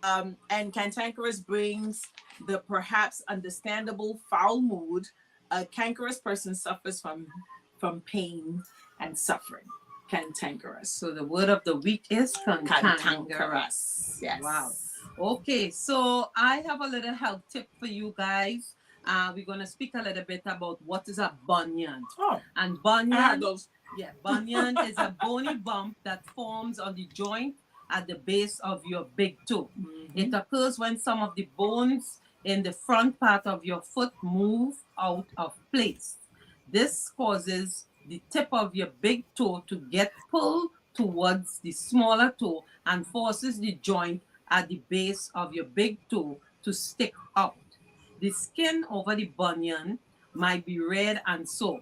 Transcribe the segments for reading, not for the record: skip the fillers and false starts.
And cantankerous brings the perhaps understandable foul mood. A cankerous person suffers from pain and suffering. Cantankerous. So the word of the week is cantankerous. Cantankerous. Yes. Wow. Okay, so I have a little health tip for you guys. We're gonna speak a little bit about what is a bunion. Oh, And I had bunion, those. yeah, bunion is a bony bump that forms on the joint at the base of your big toe. It occurs when some of the bones in the front part of your foot move out of place. This causes the tip of your big toe to get pulled towards the smaller toe and forces the joint at the base of your big toe to stick out. The skin over the bunion might be red and sore.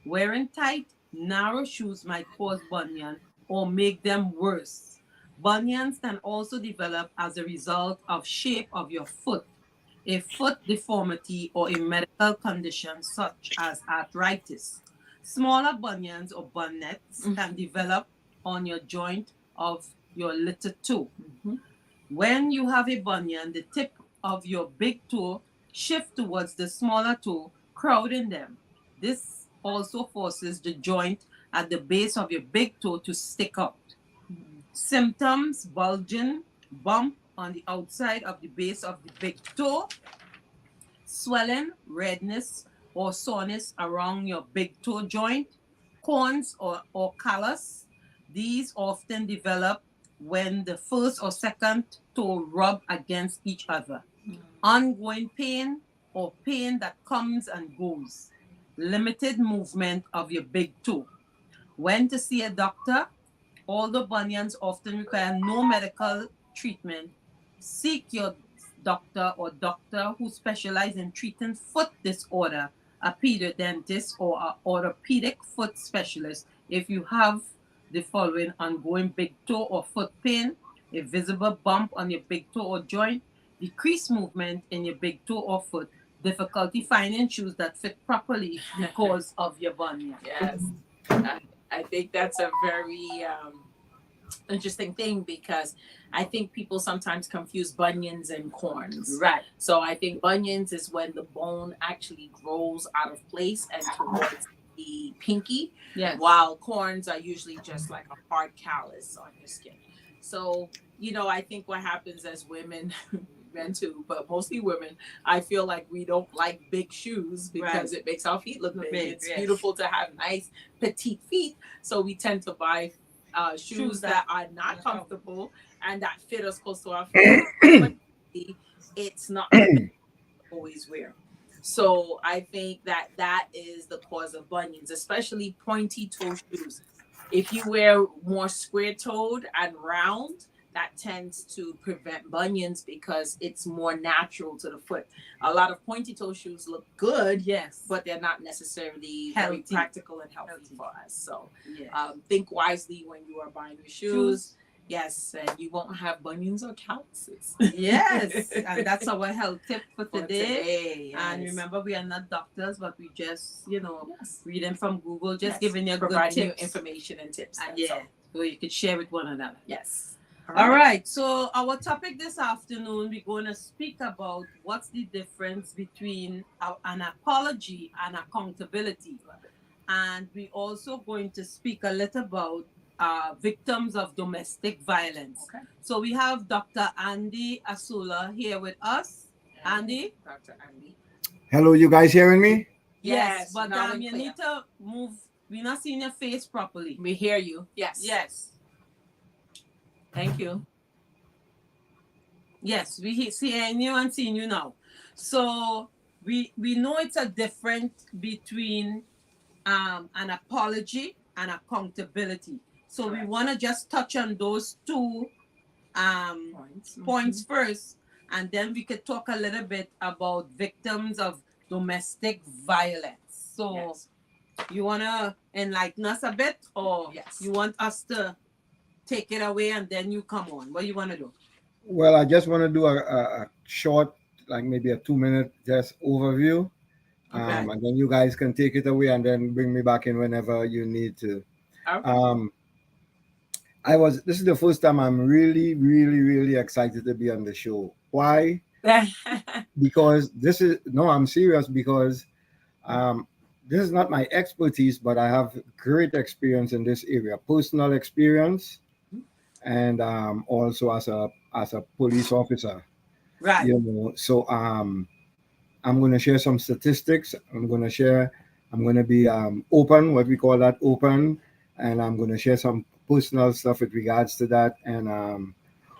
Wearing tight, narrow shoes might cause bunion or make them worse. Bunions can also develop as a result of shape of your foot, a foot deformity, or a medical condition such as arthritis. Smaller bunions or bunnets can develop on your joint of your little toe. When you have a bunion, the tip of your big toe shift towards the smaller toe, crowding them. This also forces the joint at the base of your big toe to stick out. Symptoms: bulging, bump on the outside of the base of the big toe, swelling, redness, or soreness around your big toe joint, corns or callus. These often develop when the first or second toe rub against each other. Ongoing pain or pain that comes and goes. Limited movement of your big toe. When to see a doctor? Although bunions often require no medical treatment, seek your doctor or doctor who specialize in treating foot disorder, a pediatrician or an orthopedic foot specialist if you have the following: ongoing big toe or foot pain, a visible bump on your big toe or joint, decreased movement in your big toe or foot, difficulty finding shoes that fit properly because of your bunion. Yes. I think that's a very interesting thing because I think people sometimes confuse bunions and corns. Right. So I think bunions is when the bone actually grows out of place and towards the pinky, Yes. while corns are usually just like a hard callus on your skin. So, I think what happens as women, men too, but mostly women, I feel like we don't like big shoes because it makes our feet look big. It's beautiful to have nice petite feet, so we tend to buy shoes that are not comfortable and that fit us close to our feet. But it's not always wear. So I think that is the cause of bunions, especially pointy toe shoes. If you wear more square toed and round, that tends to prevent bunions because it's more natural to the foot. A lot of pointy toe shoes look good, Yes, but they're not necessarily Healthy. very practical and healthy for us. So yes. think wisely when you are buying your shoes. Yes, and you won't have bunions or calluses. Yes, and that's our health tip for today. Yes. And remember, we are not doctors, but we just, reading from Google, just Yes. giving you Providing good you tips, information and tips. and so you could share with one another. Yes. All right. So our topic this afternoon, we're going to speak about what's the difference between an apology and accountability. And we're also going to speak a little about victims of domestic violence. Okay. So we have Dr. Andy Asola here with us. Andy? Dr. Andy. Hello, you guys hearing me? Yes, but loud and you clear. need to move. We're not seeing your face properly. We hear you. Yes. Yes. Thank you. Yes, we seeing you and seeing you now. So we know it's a difference between an apology and accountability. So we want to just touch on those two points first, and then we could talk a little bit about victims of domestic violence. So you want to enlighten us a bit, or you want us to take it away and then you come on? What do you want to do? Well, I just want to do a short, like maybe a 2 minute just overview. And then you guys can take it away and then bring me back in whenever you need to. Okay. This is the first time I'm really, really, really excited to be on the show. Why? Because no, I'm serious because um, this is not my expertise, but I have great experience in this area, personal experience, and also as a police officer. Right. So I'm going to share some statistics. I'm going to be open, what we call that open, and I'm going to share some personal stuff with regards to that, and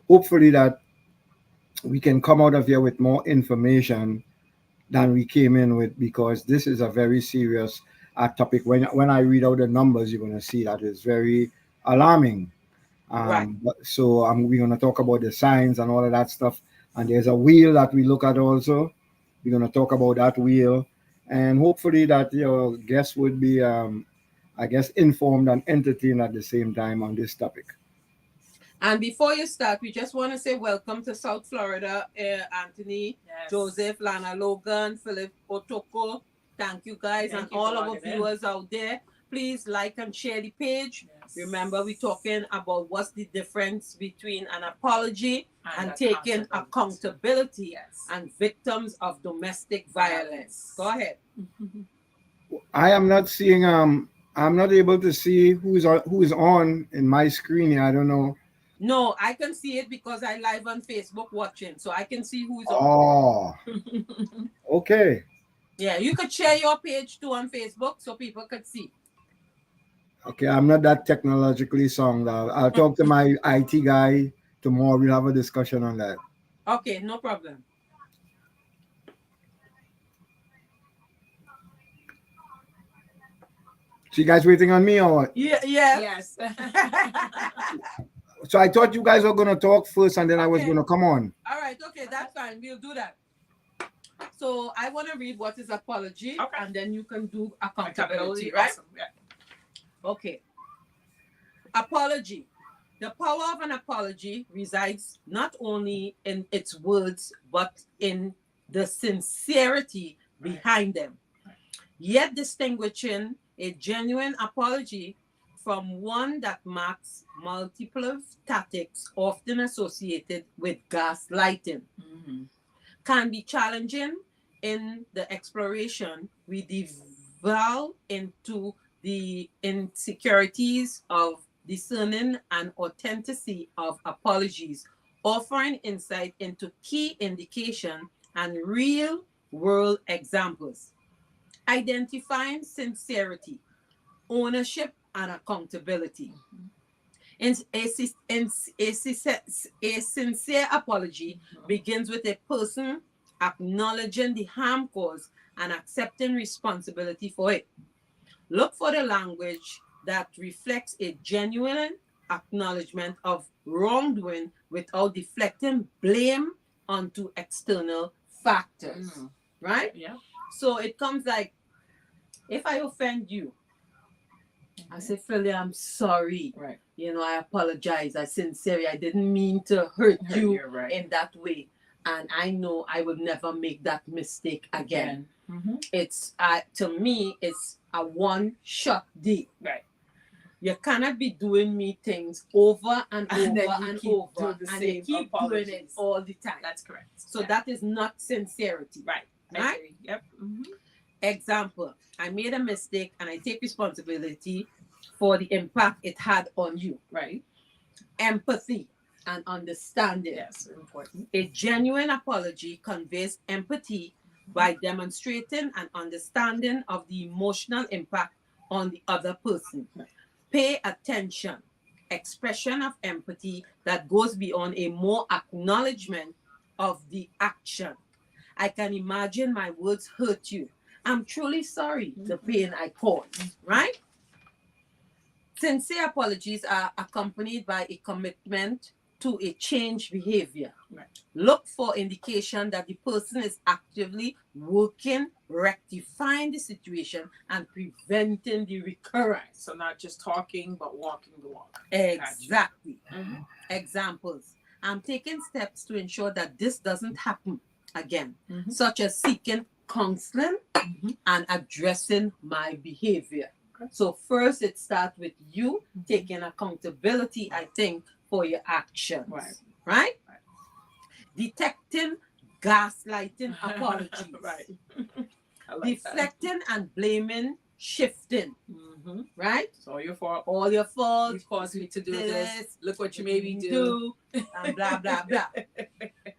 hopefully that we can come out of here with more information than we came in with, because this is a very serious topic. When I read out the numbers, you're going to see that it's very alarming. Right. We're going to talk about the signs and all of that stuff. And there's a wheel that we look at also. We're going to talk about that wheel. And hopefully that your guests would be, I guess, informed and entertained at the same time on this topic. And before you start, we just want to say welcome to South Florida, Anthony, Yes. Joseph, Lana Logan, Philip Otoko. Thank you guys. Thank and you all for our logging in. viewers out there. Please like and share the page. Yes. Remember, we're talking about what's the difference between an apology and taking accountability Yes. and victims of domestic violence. Go ahead. I am not seeing, I'm not able to see who is on in my screen here. I don't know. No, I can see it because I live on Facebook watching, so I can see who's on. Oh, okay. Yeah, you could share your page too on Facebook so people could see. Okay, I'm not that technologically sound. I'll talk to my IT guy tomorrow. We'll have a discussion on that. Okay, no problem. So you guys waiting on me or what? Yeah, Yes. So I thought you guys were gonna talk first and then I was Okay. gonna come on. All right, okay, that's fine. We'll do that. So I want to read what is apology, Okay. and then you can do accountability, right? Awesome. Yeah. Okay. Apology. The power of an apology resides not only in its words, but in the sincerity behind them. Yet distinguishing a genuine apology from one that marks multiple tactics often associated with gaslighting can be challenging. In the exploration, we delve into the insecurities of discerning and authenticity of apologies, offering insight into key indication and real world examples. Identifying sincerity, ownership, and accountability. In a sincere apology begins with a person acknowledging the harm caused and accepting responsibility for it. Look for the language that reflects a genuine acknowledgement of wrongdoing without deflecting blame onto external factors. Right? Yeah. So it comes like, if I offend you, I say, Philly, I'm sorry. Right. I apologize. I sincerely, I didn't mean to hurt you Right. in that way. And I know I will never make that mistake again. It's, to me, it's a one-shot deal. Right. You cannot be doing me things over and And then over you and keep over. doing the And same you keep apologies. doing it all the time. That's correct. So Yeah. that is not sincerity. Right. I Right? agree. Yep. Example, I made a mistake and I take responsibility for the impact it had on you. Right. Empathy and understanding. Yes. Important. A genuine apology conveys empathy by demonstrating an understanding of the emotional impact on the other person. Pay attention. Expression of empathy that goes beyond a more acknowledgement of the action. I can imagine my words hurt you. I'm truly sorry the pain I caused, right? Sincere apologies are accompanied by a commitment to a change behavior. Right. Look for indication that the person is actively working, rectifying the situation, and preventing the recurrence. So not just talking, but walking the walk. Exactly. Gotcha. Examples. I'm taking steps to ensure that this doesn't happen again, such as seeking counseling and addressing my behavior. Okay. So first it starts with you taking accountability, I think, for your actions. Right. Right? Detecting gaslighting apologies. Right. I like Deflecting and blaming, shifting. that. Right? It's all your fault. All your fault. You caused me to do this. Look what you made me do. do. And blah, blah, blah.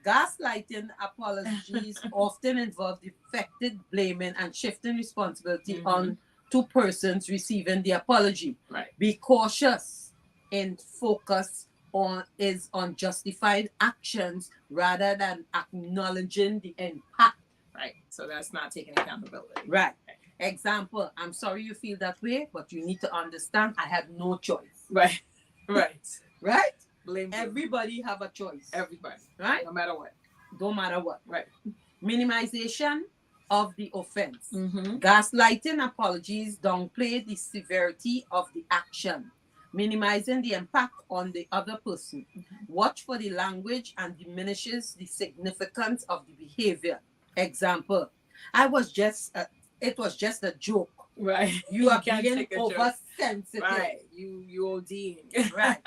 Gaslighting apologies often involve deflected blaming and shifting responsibility on two persons receiving the apology. Right. Be cautious and focus on justified actions rather than acknowledging the impact. Right. So that's not taking accountability. Right. Example, I'm sorry you feel that way, but you need to understand I had no choice. Right. Right. Right? Blame you. Everybody have a choice. Everybody. Right? No matter what. No matter what. Right. Minimization of the offense. Mm-hmm. Gaslighting apologies downplay the severity of the action, minimizing the impact on the other person. Watch for the language and diminishes the significance of the behavior. Example, it was just a joke. Right. You are can't being take a joke. oversensitive. Right. You ODing. Right.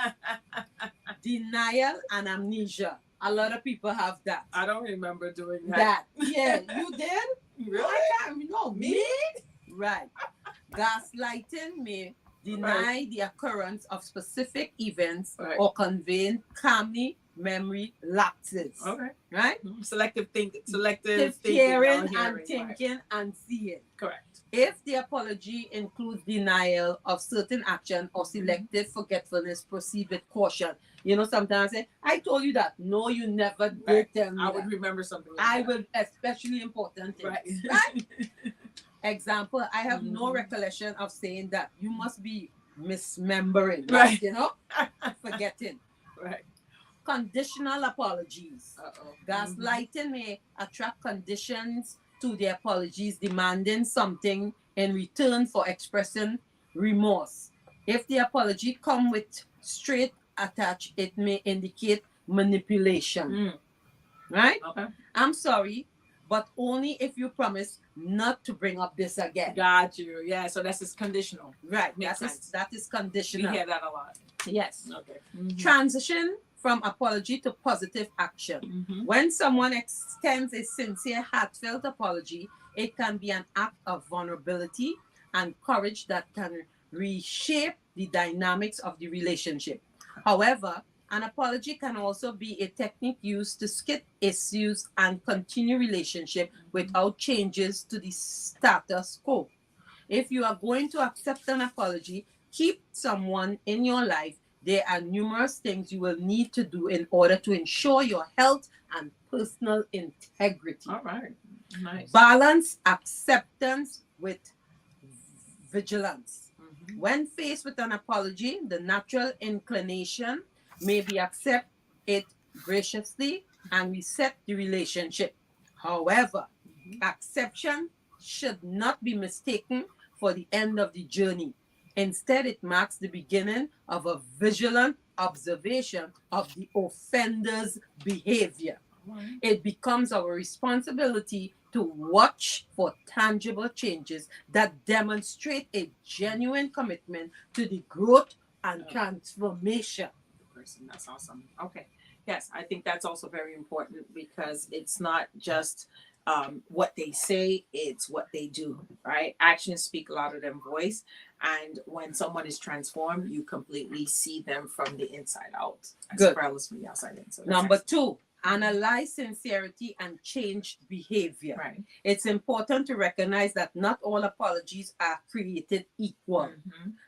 Denial and amnesia. A lot of people have that. I don't remember doing that. Yeah, you did? Really? I can't. No, me? Right. Gaslighting may deny the occurrence of specific events or convey calmly memory lapses. Okay. Right? Selective thinking. Hearing and thinking and seeing. Correct. If the apology includes denial of certain action or selective forgetfulness, proceed with caution. You know, sometimes I say, I told you that. No, you never did tell me I that. would remember something like I that. will, especially important things. Right. Right? Example, I have no recollection of saying that. You must be misremembering. Right. You know? Forgetting. Right. Conditional apologies. Uh-oh. Gaslighting may attract conditions to the apologies, demanding something in return for expressing remorse. If the apology comes with straight attached, it may indicate manipulation. Right? Okay. I'm sorry, but only if you promise not to bring up this again. Got you. Yeah, so that's just conditional. Right. Makes That sense. is conditional. We hear that a lot. Yes. Okay. Transition from apology to positive action. When someone extends a sincere, heartfelt apology, it can be an act of vulnerability and courage that can reshape the dynamics of the relationship. However, an apology can also be a technique used to skip issues and continue relationship without changes to the status quo. If you are going to accept an apology, keep someone in your life. There are numerous things you will need to do in order to ensure your health and personal integrity. All right. Nice. Balance acceptance with vigilance. When faced with an apology, the natural inclination may be accept it graciously and reset the relationship. However, acceptance should not be mistaken for the end of the journey. Instead, it marks the beginning of a vigilant observation of the offender's behavior. It becomes our responsibility to watch for tangible changes that demonstrate a genuine commitment to the growth and transformation. That's awesome. Okay. Yes, I think that's also very important because it's not just what they say, it's what they do, right? Actions speak louder than voice. And when someone is transformed, you completely see them from the inside out, as well as from the outside in. So Number two, analyze sincerity and changed behavior. Right. It's important to recognize that not all apologies are created equal.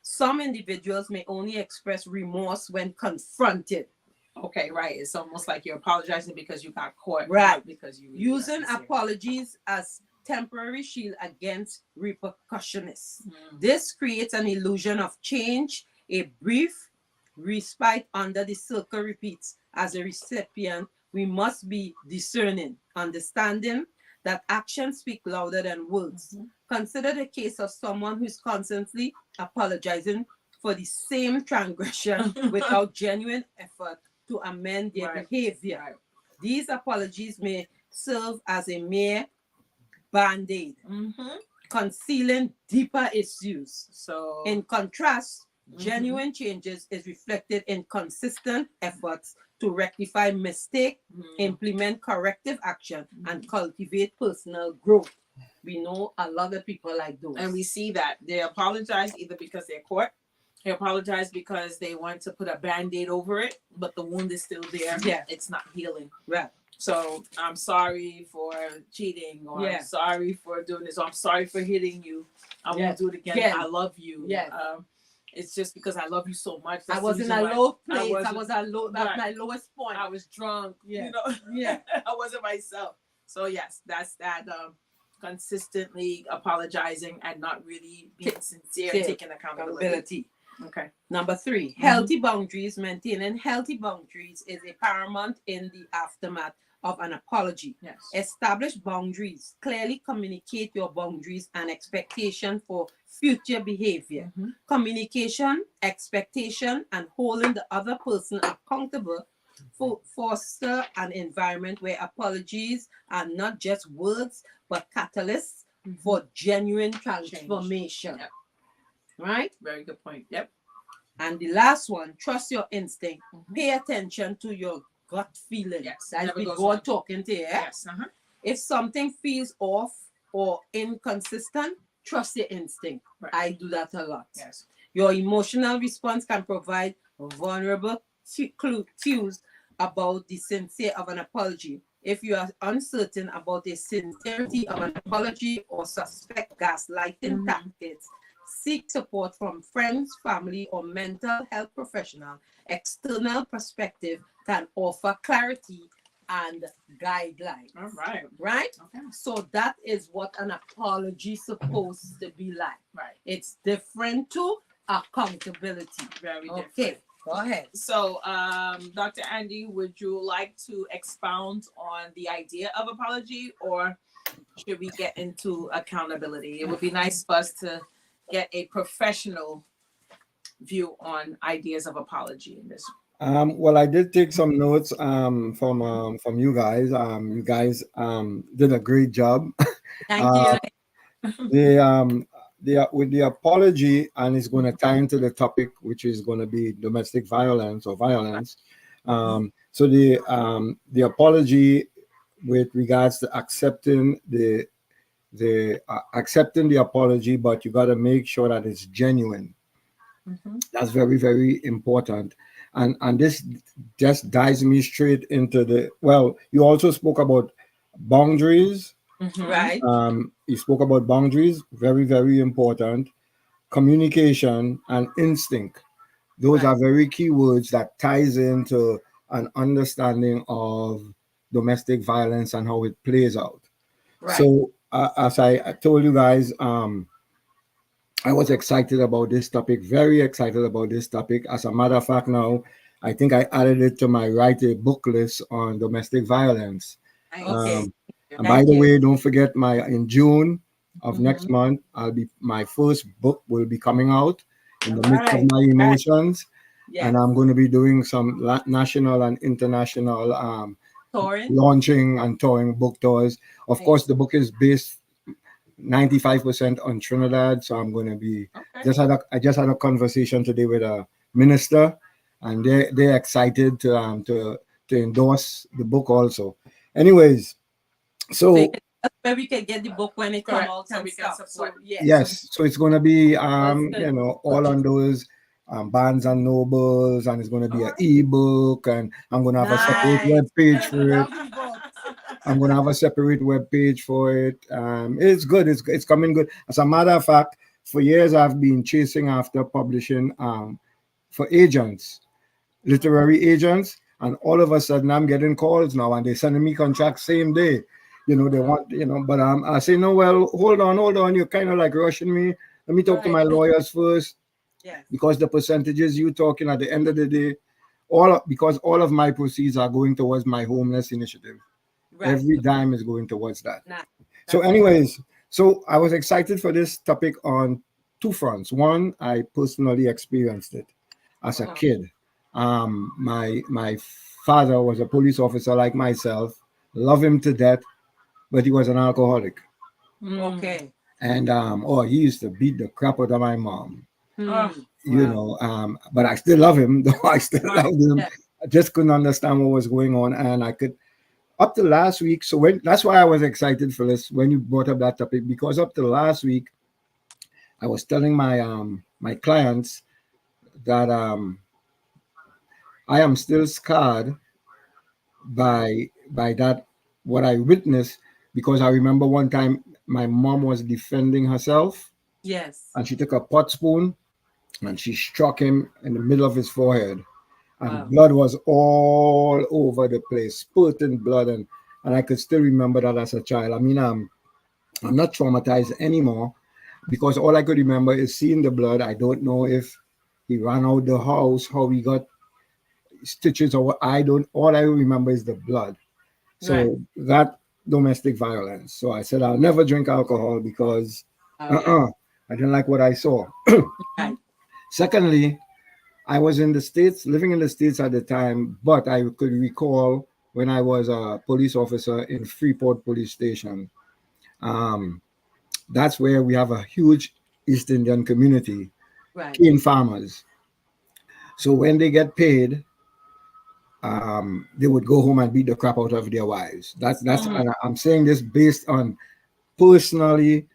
Some individuals may only express remorse when confronted. Okay, right. It's almost like you're apologizing because you got caught. Right. Because you using apologies as temporary shield against repercussionists. This creates an illusion of change, a brief respite under the circle repeats. As a recipient, we must be discerning, understanding that actions speak louder than words. Consider the case of someone who's constantly apologizing for the same transgression without genuine effort to amend their behavior. These apologies may serve as a mere band-aid. concealing deeper issues. So In contrast, Mhm. genuine changes is reflected in consistent efforts to rectify mistake, Mhm. implement corrective action, and cultivate personal growth. We know a lot of people like those. and we see that they apologize either because they're caught. They apologize because they want to put a band-aid over it, but the wound is still there. Yeah. It's not healing. Right. So I'm sorry for cheating, or Yeah. I'm sorry for doing this, or I'm sorry for hitting you. I won't Yes. do it again. Again. I love you. Yes. It's just because I love you so much. I That's was the in reason a why low place. I wasn't- was at Right. my lowest point. I was drunk. Yeah. You know, Yeah. I wasn't myself. So yes, that's that. Consistently apologizing and not really being sincere and taking accountability. Accountability. Okay. Number 3, healthy boundaries. Maintaining healthy boundaries is a paramount in the aftermath of an apology. Yes. Establish boundaries. Clearly communicate your boundaries and expectation for future behavior. Mhm. Communication, expectation, and holding the other person accountable foster an environment where apologies are not just words but catalysts for genuine transformation. Yep. Right? Very good point. Yep. And the last one, trust your instinct. Mhm. Pay attention to your gut feeling. Yes, That's never the goes God wrong. talking to you. Yes. If something feels off or inconsistent, trust your instinct. Right. I do that a lot. Yes. Your emotional response can provide vulnerable cues about the sincerity of an apology. If you are uncertain about the sincerity of an apology or suspect gaslighting tactics, seek support from friends, family, or mental health professional. External perspective can offer clarity and guidelines. All right. Right? Okay. So that is what an apology is supposed to be like. Right. It's different to accountability. Very different. Okay, go ahead. So, Dr. Andy, would you like to expound on the idea of apology, or should we get into accountability? It would be nice for us to get a professional view on ideas of apology in this. Well, I did take some notes from you guys. You guys did a great job. Thank you. With the apology, and it's going to tie into the topic, which is going to be domestic violence or violence. So the apology with regards to accepting the accepting the apology, but you got to make sure that it's genuine. That's very, very important. And this just dives me straight into the, well, you also spoke about boundaries. Right. You spoke about boundaries, very, very important. Communication and instinct. Those Right. are very key words that ties into an understanding of domestic violence and how it plays out. Right. So, as I told you guys, I was excited about this topic, very excited about this topic. As a matter of fact, now I think I added it to my write a book list on domestic violence. Okay. And by the way, don't forget in June of next month, my first book will be coming out, In the Midst of My Emotions. Yes. And I'm going to be doing some national and international Touring. launching and touring book tours. Of course, the book is based 95% on Trinidad, so I'm going to be I just had a conversation today with a minister, and they're excited to endorse the book also. Anyways, so where we can get the book when it comes out, so we can support. So, yes, so it's going to be good. all on those Barnes and Nobles, and it's going to be an ebook, and I'm going to have a separate web page for it. I'm going to have a separate web page for it. It's good. It's coming good. As a matter of fact, for years I've been chasing after publishing for agents, literary agents, and all of a sudden I'm getting calls now, and they're sending me contracts same day. They want, but I say, no, well, hold on. You're kind of like rushing me. Let me talk to my lawyers first. Yes. Because the percentages you talking at the end of the day, because all of my proceeds are going towards my homeless initiative. Right. Every dime is going towards that. So anyways, so I was excited for this topic on two fronts. One, I personally experienced it as a kid. My father was a police officer like myself, love him to death, but he was an alcoholic. Okay. And oh, he used to beat the crap out of my mom. Oh, Hmm. You wow. know, but I still love him. Though I still Right. loved him. Yeah. I just couldn't understand what was going on, and I could up to last week. So when that's why I was excited, Phyllis, when you brought up that topic, because up to last week I was telling my clients that I am still scarred Wow. by that what I witnessed, because I remember one time my mom was defending herself Yes. and she took a pot spoon and she struck him in the middle of his forehead, and Wow. blood was all over the place, spurting blood, and I could still remember that as a child. I mean, I'm not traumatized anymore because all I could remember is seeing the blood. I don't know if he ran out the house, how he got stitches or what. I don't. All I remember is the blood. Right. So that domestic violence. So I said I'll never drink alcohol because Oh yeah. uh-uh, I didn't like what I saw. Right. Secondly, I was in the States, living in the States at the time, but I could recall when I was a police officer in Freeport Police Station. Um, that's where we have a huge East Indian community, Right. cane farmers. So when they get paid, they would go home and beat the crap out of their wives. That's Hmm. and I'm saying this based on personally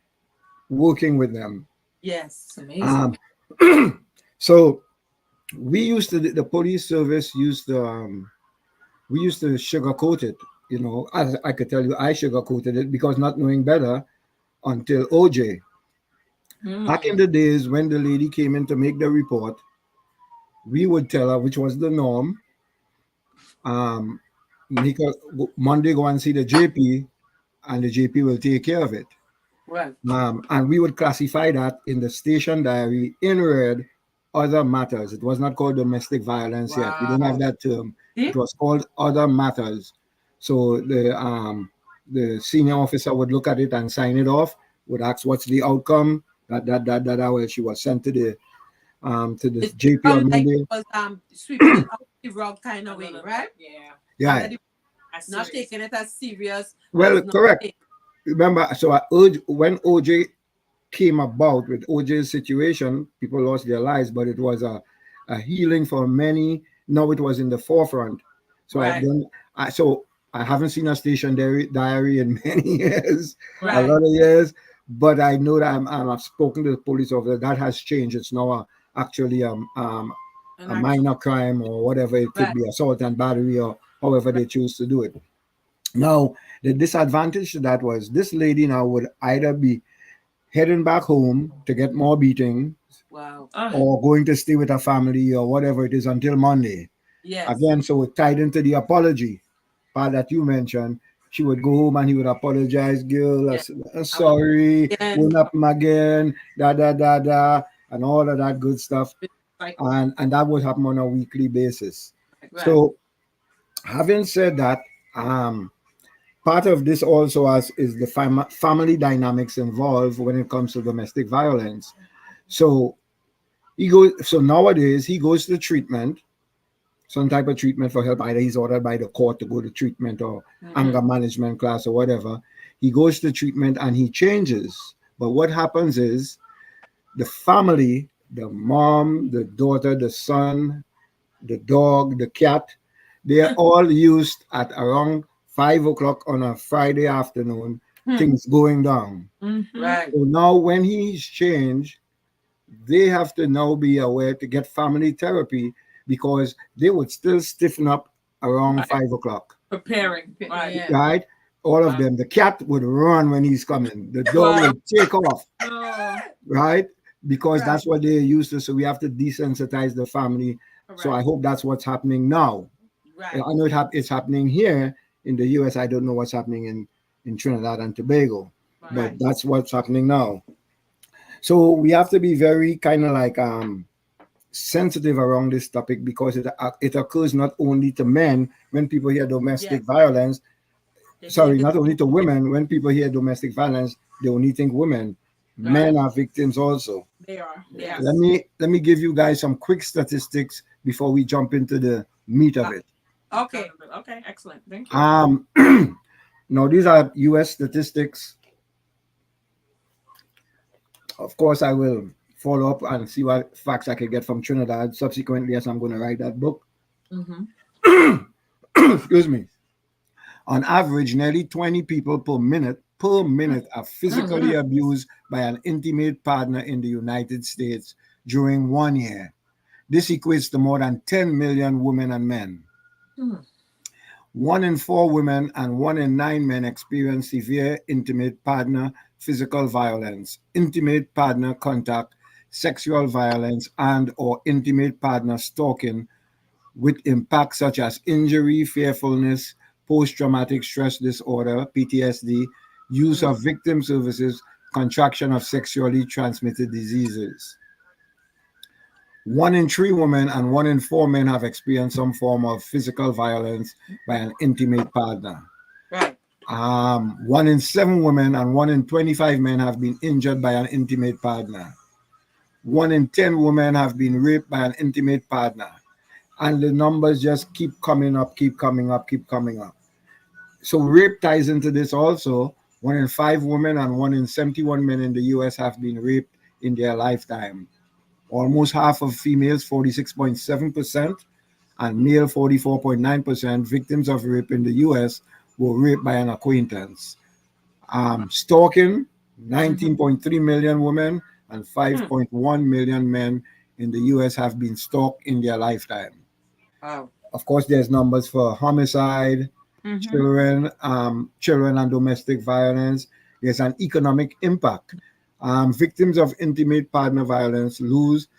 working with them. It's Yes. amazing. Um, so we used to the police service used to we used to sugarcoat it. You know, as I could tell you, I sugarcoated it because not knowing better until OJ. Back in Hmm. the days when the lady came in to make the report, we would tell her, which was the norm, um, make her Monday go and see the JP, and the JP will take care of it. Right. And we would classify that in the station diary in red, other matters. It was not called domestic violence yet. We didn't have Wow. that term. It See? was called other matters. So the senior officer would look at it and sign it off. Would ask what's the outcome. That. Well, she was sent to the It JP sounds on like Monday. it was sweeping it up the rug kind A of way, little right? bit. Yeah. Yeah. Under the That's not serious. taking it as serious Well, as not correct. taking. Remember, so I urge when OJ came about with OJ's situation, people lost their lives, but it was a healing for many. Now it was in the forefront. So I Right. don't. So I haven't seen a station diary in many years, a Right. Right. lot of years. But I know that I've spoken to the police officer. That has changed. It's now actually And a actually, minor crime or whatever. It could Right. be assault and battery or however Right. they choose to do it. Now the disadvantage to that was this lady now would either be heading back home to get more beating Wow. uh, or going to stay with her family or whatever it is until Monday. Yes. Again, so it tied into the apology part that you mentioned. She would go home and he would apologize, girl, Yeah. I'm I want sorry, again. won't happen again, and all of that good stuff. cycle. And that would happen on a weekly basis. Right. So having said that, um, part of this also is the family dynamics involved when it comes to domestic violence. So so nowadays he goes to treatment, some type of treatment for help. Either he's ordered by the court to go to treatment or Hmm. anger management class or whatever. He goes to treatment and he changes. But what happens is the family, the mom, the daughter, the son, the dog, the cat, they're all used at around 5 o'clock on a Friday afternoon, Hmm. things going down. Mm-hmm. Right. So now when he's changed, they have to now be aware to get family therapy because they would still stiffen up around Right. 5 o'clock, Preparing. Right. Yeah. right? All of Wow. them. The cat would run when he's coming. The dog Wow. would take off, Oh, right? Because Right. that's what they're used to. So we have to desensitize the family. So I correct. hope that's what's happening now. Right. I know it's happening here in the US. I don't know what's happening in Trinidad and Tobago, but Right. Right. that's what's happening now. So we have to be very kind of like sensitive around this topic because it occurs not only to men when people hear domestic Yes. violence. They Sorry, think it's not only to women. women. When people hear domestic violence, they only think women. Right. Men are victims also. They are. Yes. Let Yes. me let me give you guys some quick statistics before we jump into the meat of Uh, it. okay. Okay. Excellent. Thank you. Um, now these are U.S. statistics. Of course, I will follow up and see what facts I can get from Trinidad subsequently as I'm going to write that book. Mm-hmm. Excuse me. On average, nearly 20 people per minute are physically Mm-hmm. abused by an intimate partner in the United States during 1 year. This equates to more than 10 million women and men. 1 in 4 women and 1 in 9 men experience severe intimate partner physical violence, intimate partner contact, sexual violence, and or intimate partner stalking with impacts such as injury, fearfulness, post-traumatic stress disorder, PTSD, use of victim services, contraction of sexually transmitted diseases. 1 in 3 women and 1 in 4 men have experienced some form of physical violence by an intimate partner. Right. 1 in 7 women and 1 in 25 men have been injured by an intimate partner. 1 in 10 women have been raped by an intimate partner. And the numbers just keep coming up, keep coming up, keep coming up. So rape ties into this also. 1 in 5 women and 1 in 71 men in the US have been raped in their lifetime. Almost half of females, 46.7%, and male, 44.9%, victims of rape in the US were raped by an acquaintance. Stalking, Mm-hmm. 19.3 million women and Hmm. 5.1 million men in the US have been stalked in their lifetime. Wow. Of course, there's numbers for homicide, Mm-hmm. children and domestic violence. There's an economic impact. Victims of intimate partner violence lose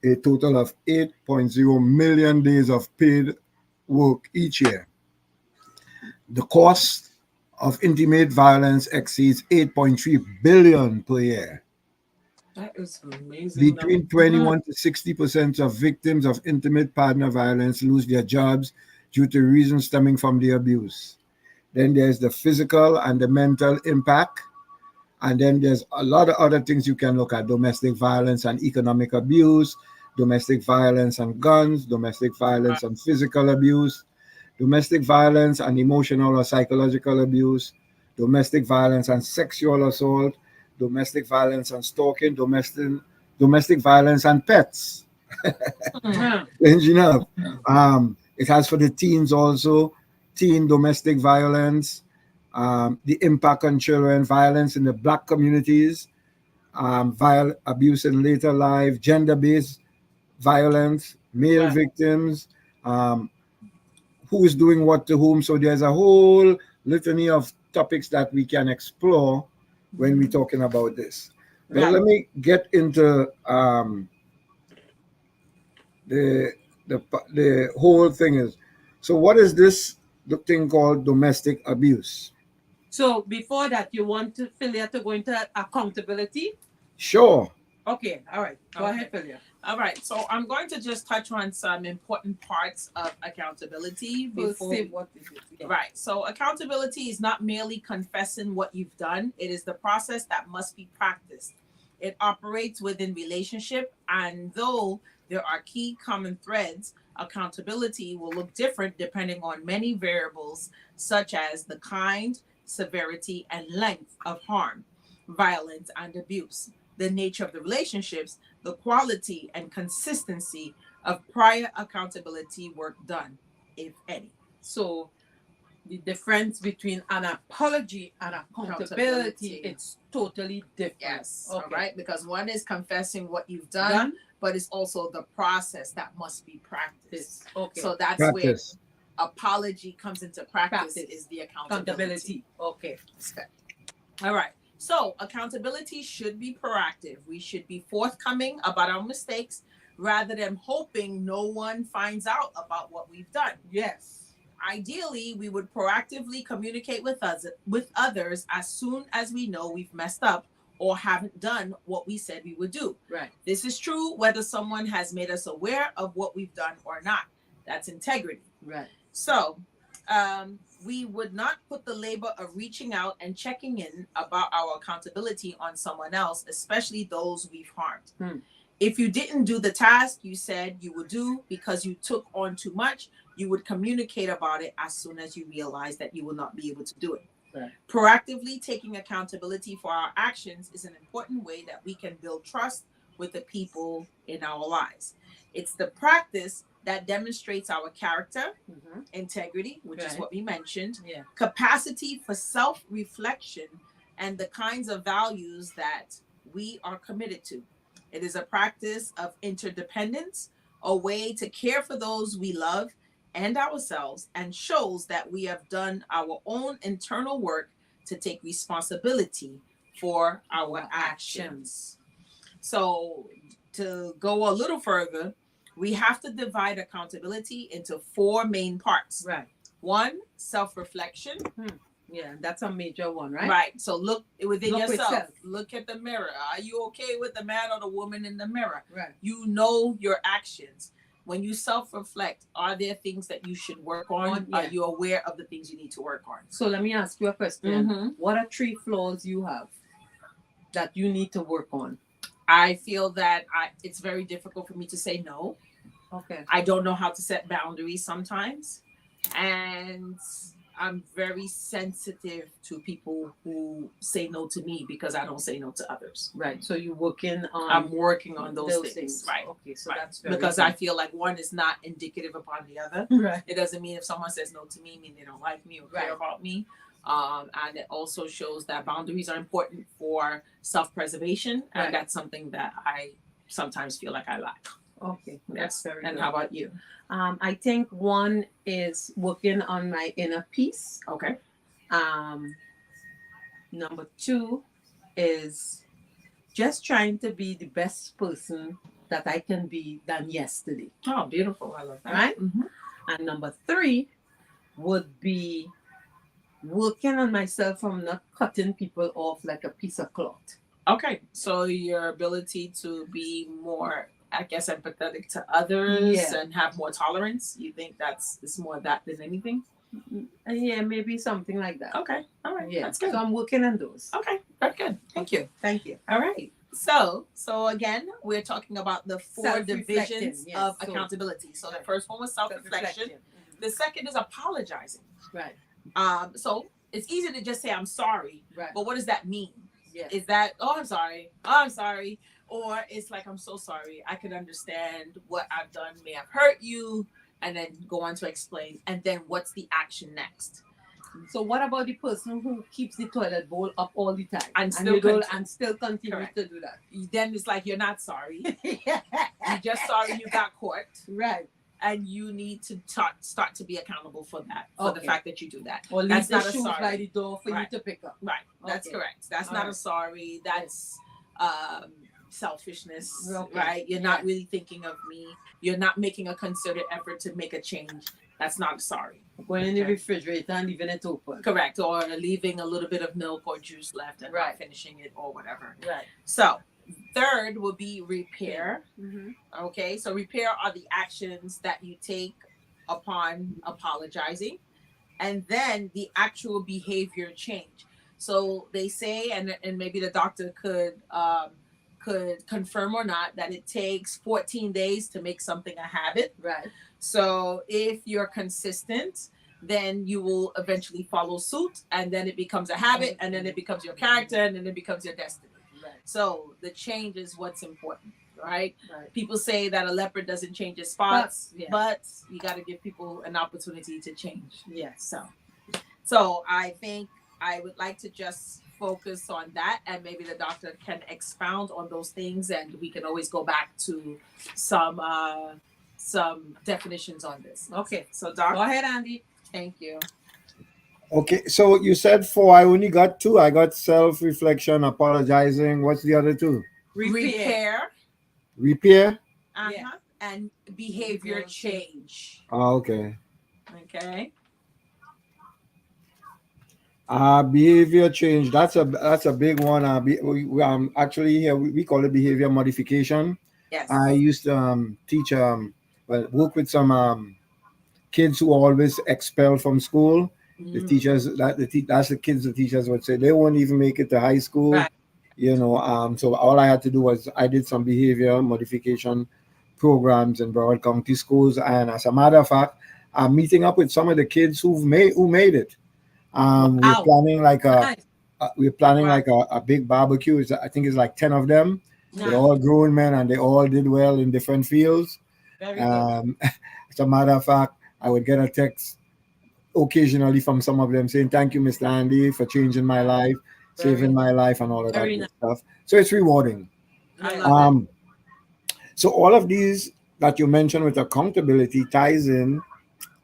a total of 8.0 million days of paid work each year. The cost of intimate violence exceeds 8.3 billion per year. That is amazing number. Between 21 to 60% of victims of intimate partner violence lose their jobs due to reasons stemming from the abuse. Then there's the physical and the mental impact. And then there's a lot of other things you can look at: domestic violence and economic abuse, domestic violence and guns, domestic violence and physical abuse, domestic violence and emotional or psychological abuse, domestic violence and sexual assault, domestic violence and stalking, domestic violence and pets. Mm-hmm. You know, it has for the teens also, teen domestic violence, the impact on children, violence in the black communities, abuse in later life, gender-based violence, male Right. victims, um, who is doing what to whom. So there's a whole litany of topics that we can explore when we're talking about this. But Right. let me get into the the whole thing is. So what is this the thing called domestic abuse? So before that, you want to Philia to go into accountability? Sure. Okay, all right. Go Okay. ahead, Philia. All right. So I'm going to just touch on some important parts of accountability We'll before. say what is it? Yeah. Right. So accountability is not merely confessing what you've done. It is the process that must be practiced. It operates within relationship, and though there are key common threads, accountability will look different depending on many variables such as the kind, severity, and length of harm, violence, and abuse, the nature of the relationships, the quality and consistency of prior accountability work done, if any. So the difference between an apology and accountability, it's totally different. Yes. Okay. All right. Because one is confessing what you've done, Done? but it's also the process that must be practiced. This. Okay. So that's Practice. where apology comes into practice. Practice. Is the accountability. Okay. Aspect. All right. So accountability should be proactive. We should be forthcoming about our mistakes rather than hoping no one finds out about what we've done. Yes. Ideally, we would proactively communicate with others as soon as we know we've messed up or haven't done what we said we would do. Right. This is true whether someone has made us aware of what we've done or not. That's integrity. Right. So, we would not put the labor of reaching out and checking in about our accountability on someone else, especially those we've harmed. If you didn't do the task you said you would do because you took on too much, you would communicate about it as soon as you realize that you will not be able to do it. Right. Proactively taking accountability for our actions is an important way that we can build trust with the people in our lives. It's the practice that demonstrates our character, integrity, which is Right. what we mentioned, Yeah. capacity for self reflection, and the kinds of values that we are committed to. It is a practice of interdependence, a way to care for those we love and ourselves, and shows that we have done our own internal work to take responsibility for our actions. So, to go a little further, we have to divide accountability into four main parts. Right. One, self reflection. Yeah, that's a major one, right? Right. So look within Look yourself. yourself. Look at the mirror. Are you okay with the man or the woman in the mirror? Right. You know your actions. When you self-reflect, are there things that you should work on? Yeah. Are you aware of the things you need to work on? So let me ask you a question. Mhm. What are 3 flaws you have that you need to work on? I feel that it's very difficult for me to say no. Okay. I don't know how to set boundaries sometimes. And I'm very sensitive to people who say no to me because I don't say no to others. Right. So you're working on I'm working on those things. Right. Okay. So Right. that's very Because good. I feel like one is not indicative upon the other. Right. It doesn't mean if someone says no to me, mean they don't like me or care Right. about me. And it also shows that boundaries are important for self-preservation, and Right. that's something that I sometimes feel like I lack. Okay. That's very And good. how about you? I think one is working on my inner peace. Okay. Number 2 is just trying to be the best person that I can be than yesterday. Oh, beautiful! I love that. Right? Mm-hmm. And number 3 would be working on myself from not cutting people off like a piece of cloth. Okay, so your ability to be more, I guess, empathetic to others and have more tolerance. You think it's more that than anything? Yeah, maybe something like that. Okay, all right, Yeah, that's good. So I'm working on those. Okay, very good. Thank you. Thank you. All right. So again, we're talking about the 4 divisions yes. of accountability. So the first one was self-reflection. The second is apologizing. Right. So it's easy to just say I'm sorry, Right. but what does that mean? Yeah. Is that I'm sorry, or it's like I'm so sorry. I could understand what I've done may have hurt you, and then go on to explain. And then what's the action next? So what about the person who keeps the toilet bowl up all the time And still continue Correct. to do that? Then it's like you're not sorry. You're just sorry you got caught. Right. And you need to start to be accountable for that, for the fact that you do that. Or leave That's the not a shoes sorry. by the door for Right. you to pick up. Right. That's Okay. correct. That's All not right. a sorry. That's selfishness. Okay. Right. You're not really thinking of me. You're not making a concerted effort to make a change. That's not a sorry. Going in the refrigerator and leaving it open. Correct. Or leaving a little bit of milk or juice left and Right. not finishing it or whatever. Right. So third would be repair. Mm-hmm. Okay, so repair are the actions that you take upon apologizing, and then the actual behavior change. So they say, and maybe the doctor could confirm or not, that it takes 14 days to make something a habit. Right. So if you're consistent, then you will eventually follow suit, and then it becomes a habit, and then it becomes your character, and then it becomes your destiny. Right. So the change is what's important, right? Right. People say that a leopard doesn't change its spots, Yeah. but you got to give people an opportunity to change. Yes. So I think I would like to just focus on that, and maybe the doctor can expound on those things, and we can always go back to some definitions on this. Okay. So Doc, Go ahead, Andy. thank you. Okay, so you said 4. I only got 2. I got self-reflection, apologizing. What's the other 2? Repair. Repair? Uh-huh. Yeah. And behavior change. Oh, okay. Okay. Behavior change. That's a big one. Actually here we call it behavior modification. Yes. I used to teach work with some kids who are always expelled from school. The teachers that's the kids the teachers would say they won't even make it to high school. Right. So all I had to do was I did some behavior modification programs in Broward County schools, and as a matter of fact, I'm meeting up with some of the kids who made it. We're Wow. planning like Nice. Right. a big barbecue. I think it's like 10 of them. They're Nice. all grown men and they all did well in different fields. Very good. As a matter of fact, I would get a text occasionally from some of them saying, "Thank you, Mr. Andy, for changing my life, Very, saving my life, and all of that Very good nice. stuff." So it's rewarding. I Yeah. love it. Um, so all of these that you mentioned with accountability ties in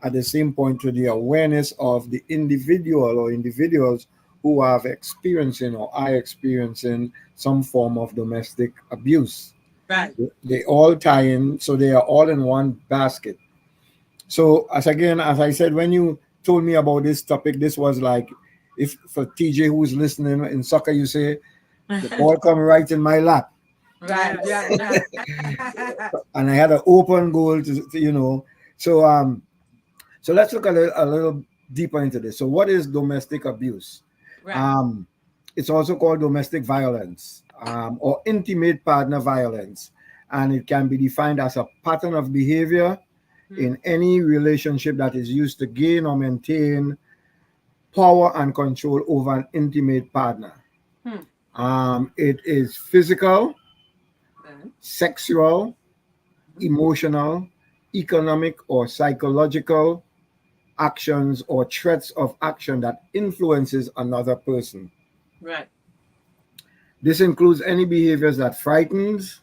at the same point to the awareness of the individual or individuals who have experiencing or are experiencing some form of domestic abuse. Right. They all tie in, so they are all in one basket. So as I said, when you told me about this topic, this was like, if for TJ who's listening in soccer, you say the ball come right in my lap, Right. Yes. Right. Right. and I had an open goal to. So so let's look a little deeper into this. So what is domestic abuse? Right. Um, it's also called domestic violence, or intimate partner violence, and it can be defined as a pattern of behavior in any relationship that is used to gain or maintain power and control over an intimate partner. Hmm. It is physical, Right. sexual, emotional, economic, or psychological actions or threats of action that influences another person. Right. This includes any behaviors that frightens,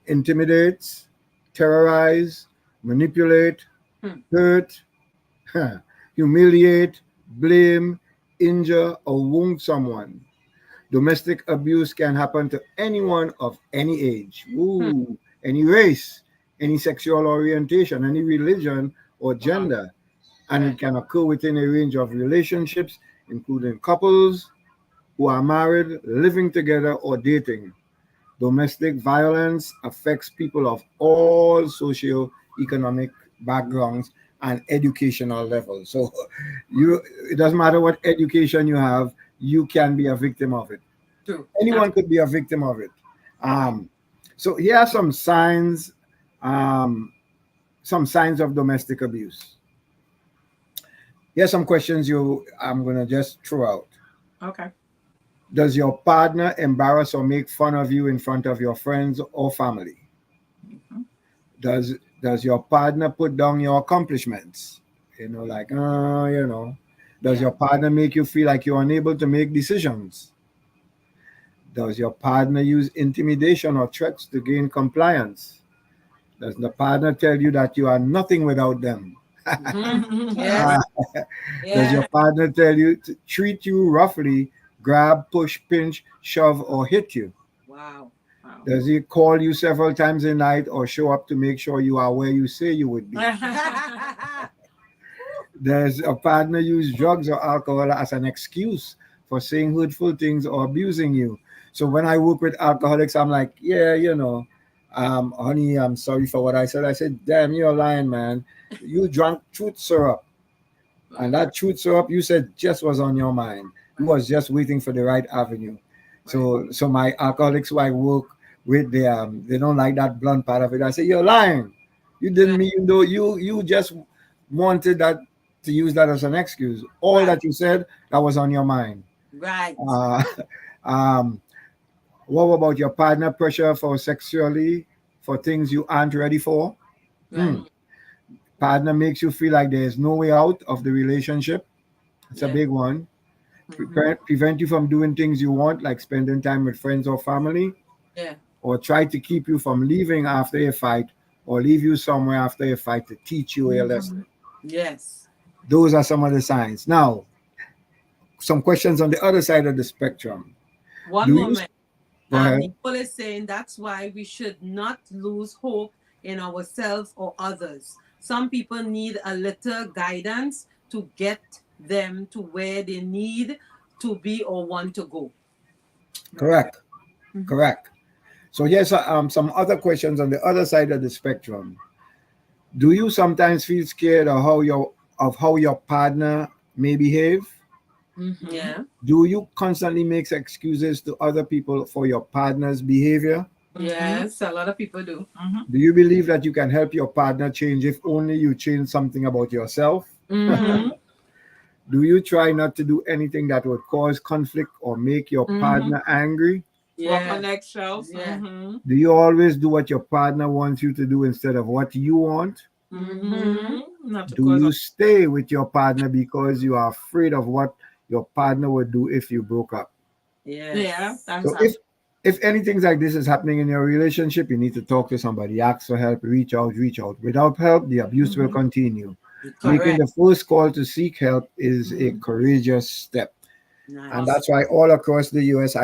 intimidates, terrorize, manipulate, Hmm. hurt, humiliate, blame, injure, or wound someone. Domestic abuse can happen to anyone of any age, Hmm. any race, any sexual orientation, any religion or Wow. gender, and it Right. can occur within a range of relationships, including couples who are married, living together, or dating. Domestic violence affects people of all socio-economic backgrounds and educational levels. So you it doesn't matter what education you have, you can be a victim of it. True. Anyone could be a victim of it. Right. Um, so here are um, some signs of domestic abuse. Here's some questions you I'm gonna just throw out. Okay. Does your partner embarrass or make fun of you in front of your friends or family? Mhm. Does does your partner put down your accomplishments? Like does Yeah. your partner make you feel like you're unable to make decisions? Does your partner use intimidation or threats to gain compliance? Does the partner tell you that you are nothing without them? Yes. Uh, does Yeah. your partner tell you to treat you roughly, grab, push, pinch, shove, or hit you? Wow. Wow. Does he call you several times a night or show up to make sure you are where you say you would be? Does a partner use drugs or alcohol as an excuse for saying hurtful things or abusing you? So when I work with alcoholics, I'm like, yeah, honey, I'm sorry for what I said. I said, damn, you're lying, man. You drank truth syrup. And Right. that truth syrup you said just was on your mind. You Right. was just waiting for the right avenue. Right. So my alcoholics who I work with, they don't like that blunt part of it. I say, you're lying. You didn't Right. mean though you just wanted that to use that as an excuse. All Right. that you said that was on your mind. Right. Uh, um, what about your partner pressure for sexually for things you aren't ready for? Right. Hmm. Partner makes you feel like there's no way out of the relationship. It's a Yeah. big one. Hmm. Prevent you from doing things you want, like spending time with friends or family, Yeah. or try to keep you from leaving after a fight, or leave you somewhere after a fight to teach you a Hmm. lesson. Yes. Those are some of the signs. Now, some questions on the other side of the spectrum. One Do you moment. go ahead? Nicole is saying that's why we should not lose hope in ourselves or others. Some people need a little guidance to get them to where they need to be or want to go. Very good. Correct. Correct. So here's some other questions on the other side of the spectrum. Do you sometimes feel scared of how your partner may behave? Hmm. Yeah. Do you constantly make excuses to other people for your partner's behavior? Mm-hmm. Yes. A lot of people do. Hmm. Do you believe that you can help your partner change if only you change something about yourself? Mm-hmm. Do you try not to do anything that would cause conflict or make your Mm-hmm. partner angry? Walk Yeah. on eggshells. Yeah. Mm-hmm. Do you always do what your partner wants you to do instead of what you want? Mm-hmm. Not to Do cause you stay with your partner because you are afraid of what your partner would do if you broke up? Yes. yeah, that's So if anything like this is happening in your relationship, you need to talk to somebody, ask for help, reach out. Without help, the abuse will Mhm. continue. Making Correct. the first call to seek help is a Mhm. courageous step. And Nice. that's why all across the US,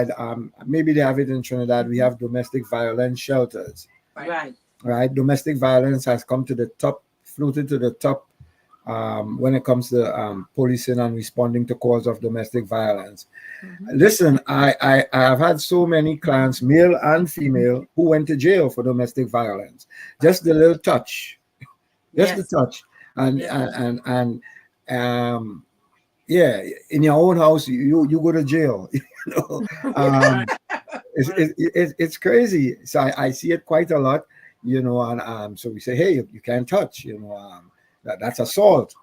maybe they have it in Trinidad, we have domestic violence shelters. Right. Right. Right? Domestic violence has come to the top, floated to the top when it comes to policing and responding to calls of domestic violence. Mhm. Listen, I have had so many clients, male and female, who went to jail for domestic violence. Just the little touch, just the Yes. touch, and Yes. um, yeah, in your own house, you go to jail. You know, Right. um, it's crazy. So I see it quite a lot, and so we say, hey, you can't touch, that's assault,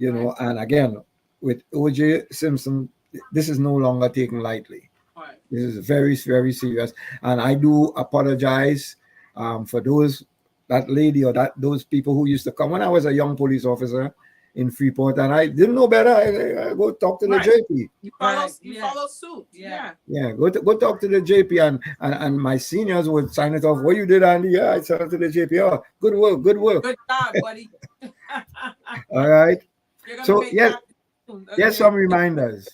Right. and again, with OJ Simpson, this is no longer taken lightly. Right. This is very, very serious, and I do apologize for that lady or those people who used to come when I was a young police officer in Freeport, and I didn't know better. I go talk to the Right. JP. You follow. Right. You Yeah. follow suit. Yeah. Yeah, go talk to the JP, and my seniors would sign it off. What you did, Andy? Yeah, I sent it to the JP. Oh, good work, good work. Good job, buddy. All right. You're gonna So make yes, that soon. yes, Okay. some reminders.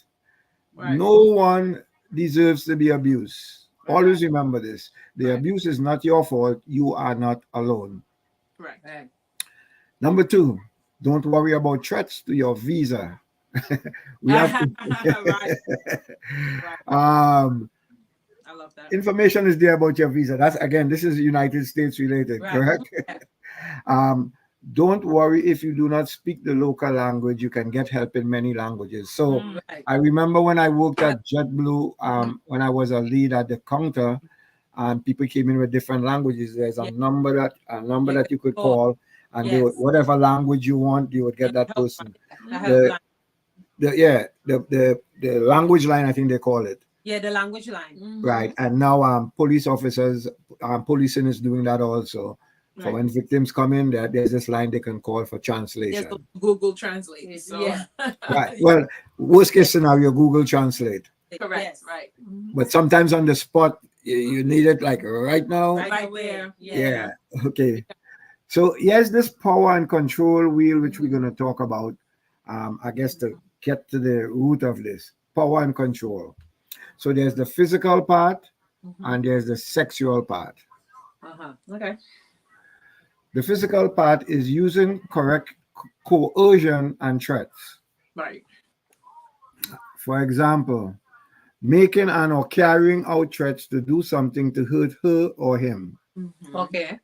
Right. No one deserves to be abused. Right. Always remember this. The Right. abuse is not your fault. You are not alone. Correct. Right. Number two, don't worry about threats to your visa. We have to. Right. Right. um, I love that. Information is there about your visa. That's again, this is United States related, Right. correct? um, don't worry if you do not speak the local language. You can get help in many languages. So Mm. Right. I remember when I worked at JetBlue, when I was a lead at the counter, people came in with different languages. There's a Yeah. number You that can you could call. call, and they would, Yes. whatever language you want, you would Yeah. get that Help. person. The Mm. The helpline. the language line, I think they call it. Yeah. The language line. Right. Mhm. And now police officers, policing is doing that also. For Right. when victims come in, there's this line they can call for Yes, translation. Google Translate. So Yeah. Right. Well, worst case scenario, Google Translate. correct. Yes. Right. Mhm. But sometimes on the spot, you need it like right now. Right Right away. there. Yeah. Okay. So yes, this power and control wheel, which we're going to talk about, I guess to get to the root of this power and control. So there's the physical part Mhm. and there's the sexual part. Uh-huh. Okay. The physical part is using correct coercion and threats. Right. For example, making and or carrying out threats to do something to hurt her or him, Mhm. Okay.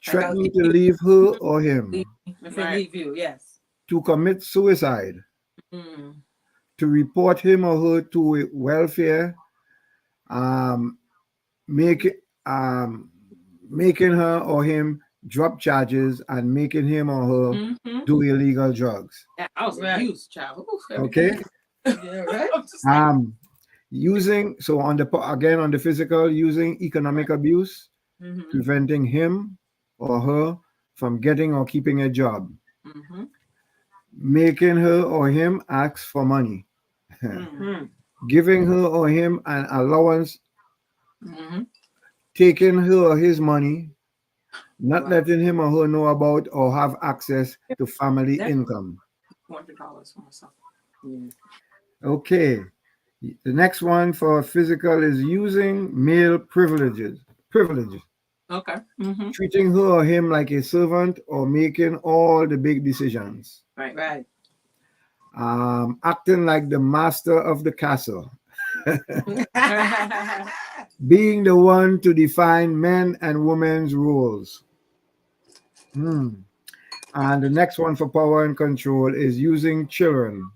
threatening to leave her or him, If Right. I leave you, yes. to commit suicide, Mm. to report him or her to welfare, um, make um, making her or him drop charges, and making him or her Mhm. do illegal drugs. That was Right. abuse, child. Oof, Okay. Yeah, right. I'm just like, Using so on the again on the physical, using economic abuse, mhm. preventing him or her from getting or keeping a job, Mhm. making her or him ask for money, Mm. Hmm. giving her or him an allowance, Mhm. taking her or his money, not Wow. letting him or her know about or have access to family That income. $200 for myself. Yeah. Okay. The next one for physical is using male privileges. Privileges. Okay. Mm-hmm. Treating her or him like a servant or making all the big decisions. Right. Right. Acting like the master of the castle. Being the one to define men and women's roles. Hmm. And the next one for power and control is using children.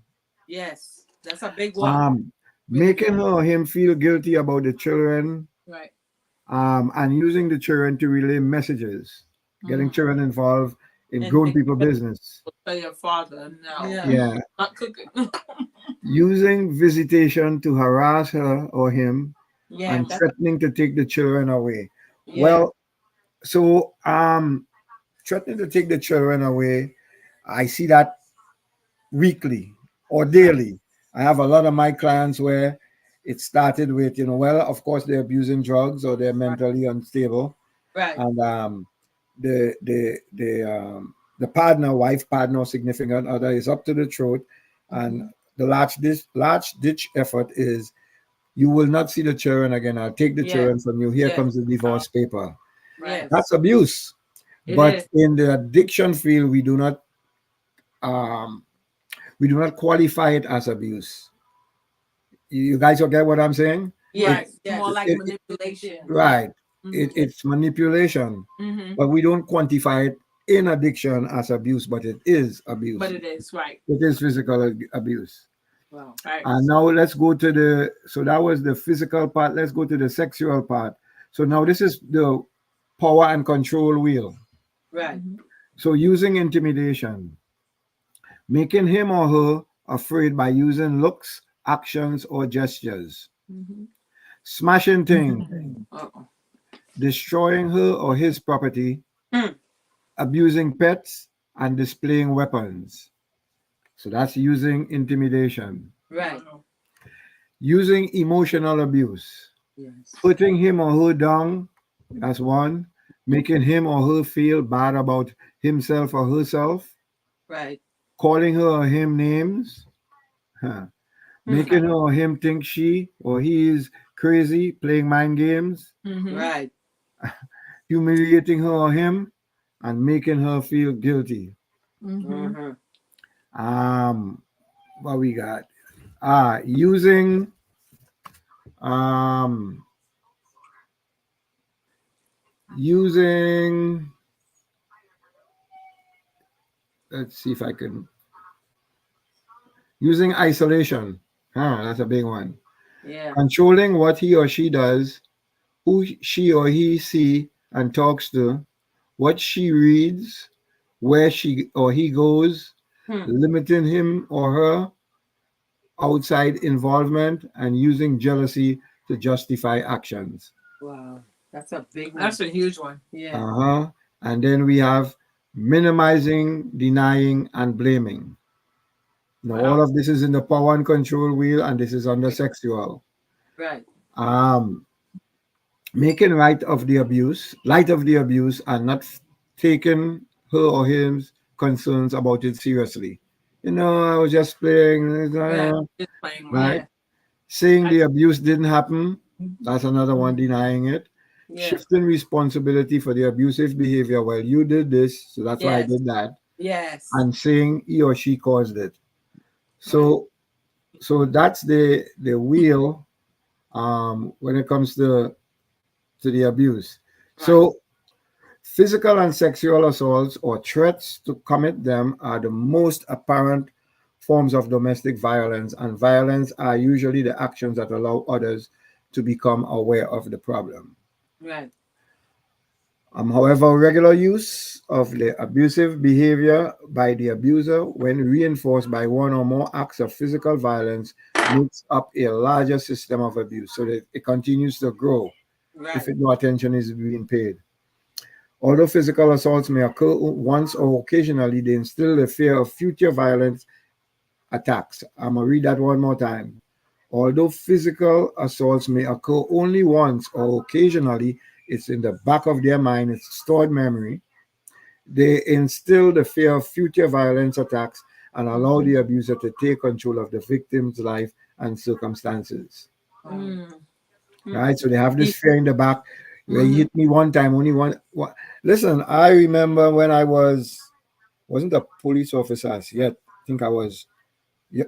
Yes. That's a big one. Making her or him feel guilty about the children, Right. and using the children to relay messages, getting Mm. children involved in And grown people business. Tell your father, no, Yeah. Yeah. not cooking. using visitation to harass her or him, Yeah, and that's threatening to take the children away. yeah, Well, so threatening to take the children away, I see that weekly or right, daily. I have a lot of my clients where it started with, well, of course they're abusing drugs or they're right, mentally unstable, right. and the partner, wife, partner, or significant other is up to the throat, and Mhm. the large ditch effort is, you will not see the children again. I'll take the Yeah, children from you. Here yeah, comes the divorce paper. Right. yes. That's abuse. It But is. in the addiction field, um, we do not qualify it as abuse. You guys will get what I'm saying? It, Right. Yes, More yes. like it, manipulation. right. Mm-hmm. It's manipulation, Mm-hmm. but we don't quantify it in addiction as abuse, but it is abuse. But it is right. It is physical abuse. Wow. Right. And now let's go to so that was the physical part. Let's go to the sexual part. So now this is the power and control wheel. Right, Mm-hmm. So using intimidation, making him or her afraid by using looks, actions, or gestures, Mm-hmm. smashing things, Uh-oh. destroying her or his property, hmm, abusing pets, and displaying weapons. So that's using intimidation. right. Wow. Using emotional abuse, Yes. putting him or her down, that's one. Making him or her feel bad about himself or herself, Right. calling her or him names, huh. Hmm. Making her or him think she or he is crazy, playing mind games, Mm-hmm. Right. humiliating her or him, and making her feel guilty. Mm-hmm. Mm-hmm. Um, what we got? Um, using. Let's see if I can. Using isolation. That's a big one. Yeah. Controlling what he or she does, who she or he see and talks to, what she reads, where she or he goes, Hmm. limiting him or her outside involvement, and using jealousy to justify actions. Wow. That's a big one. That's a huge one. Yeah. Uh-huh. And then we have minimizing, denying, and blaming. Now, all Wow. of this is in the power and control wheel, and this is under sexual. Right. Um, Making light of the abuse, and not taking her or his concerns about it seriously. I was just playing, Yeah. Just playing right? right. Yeah. Saying I, the abuse didn't happen, that's another one, Mhm. denying it. Yeah. Shifting responsibility for the abusive behavior. Well, you did this, so that's why I Yes. did that. Yes. And saying he or she caused it. Right. So that's the wheel, when it comes to the abuse. right. So physical and sexual assaults or threats to commit them are the most apparent forms of domestic violence, and violence are usually the actions that allow others to become aware of the problem. Right. However, regular use of the abusive behavior by the abuser, when reinforced by one or more acts of physical violence, makes up a larger system of abuse, so that it continues to grow if Right. no attention is being paid. Although physical assaults may occur once or occasionally, they instill the fear of future violent attacks. I'm going to read that one more time. Although physical assaults may occur only once or occasionally, it's in the back of their mind, it's stored memory. They instill the fear of future violence attacks and allow the abuser to take control of the victim's life and circumstances. Wow. Mm. Hmm. Right? So they have this Deep. fear in the back. He Mm-hmm. hit me one time, only one. Listen, I remember when I wasn't a police officer as yet. I think I was, yeah,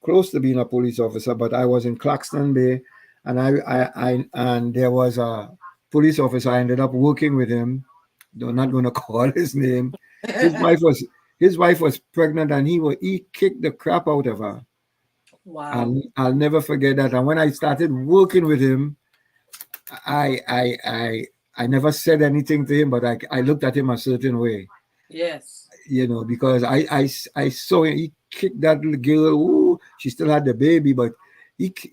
close to being a police officer, but I was in Claxton Bay, and and there was a police officer. I ended up working with him. I'm not going to call his name. His wife was his wife was pregnant, and he kicked the crap out of her. Wow. And I'll never forget that. And when I started working with him, I I I I never said anything to him, but I looked at him a certain way, Yes. because I saw him. kicked that little girl. Ooh, she still had the baby, but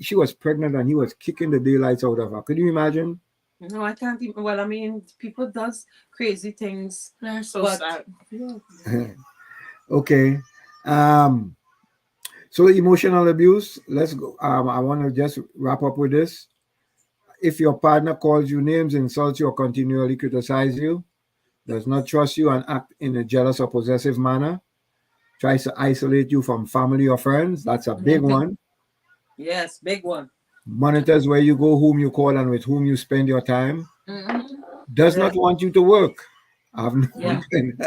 she was pregnant and he was kicking the daylights out of her. Could you imagine? No, I can't even. Well, I mean, people does crazy things, They're so but sad. yeah. Okay. Um, so emotional abuse. Let's go. I want to just wrap up with this. If your partner calls you names, insults you, or continually criticize you, does not trust you and act in a jealous or possessive manner, tries to isolate you from family or friends, that's a big Mhm. one. Yes, big one. Monitors where you go, whom you call, and with whom you spend your time, Mm-hmm. does Yeah, not want you to work. I've yeah, known them.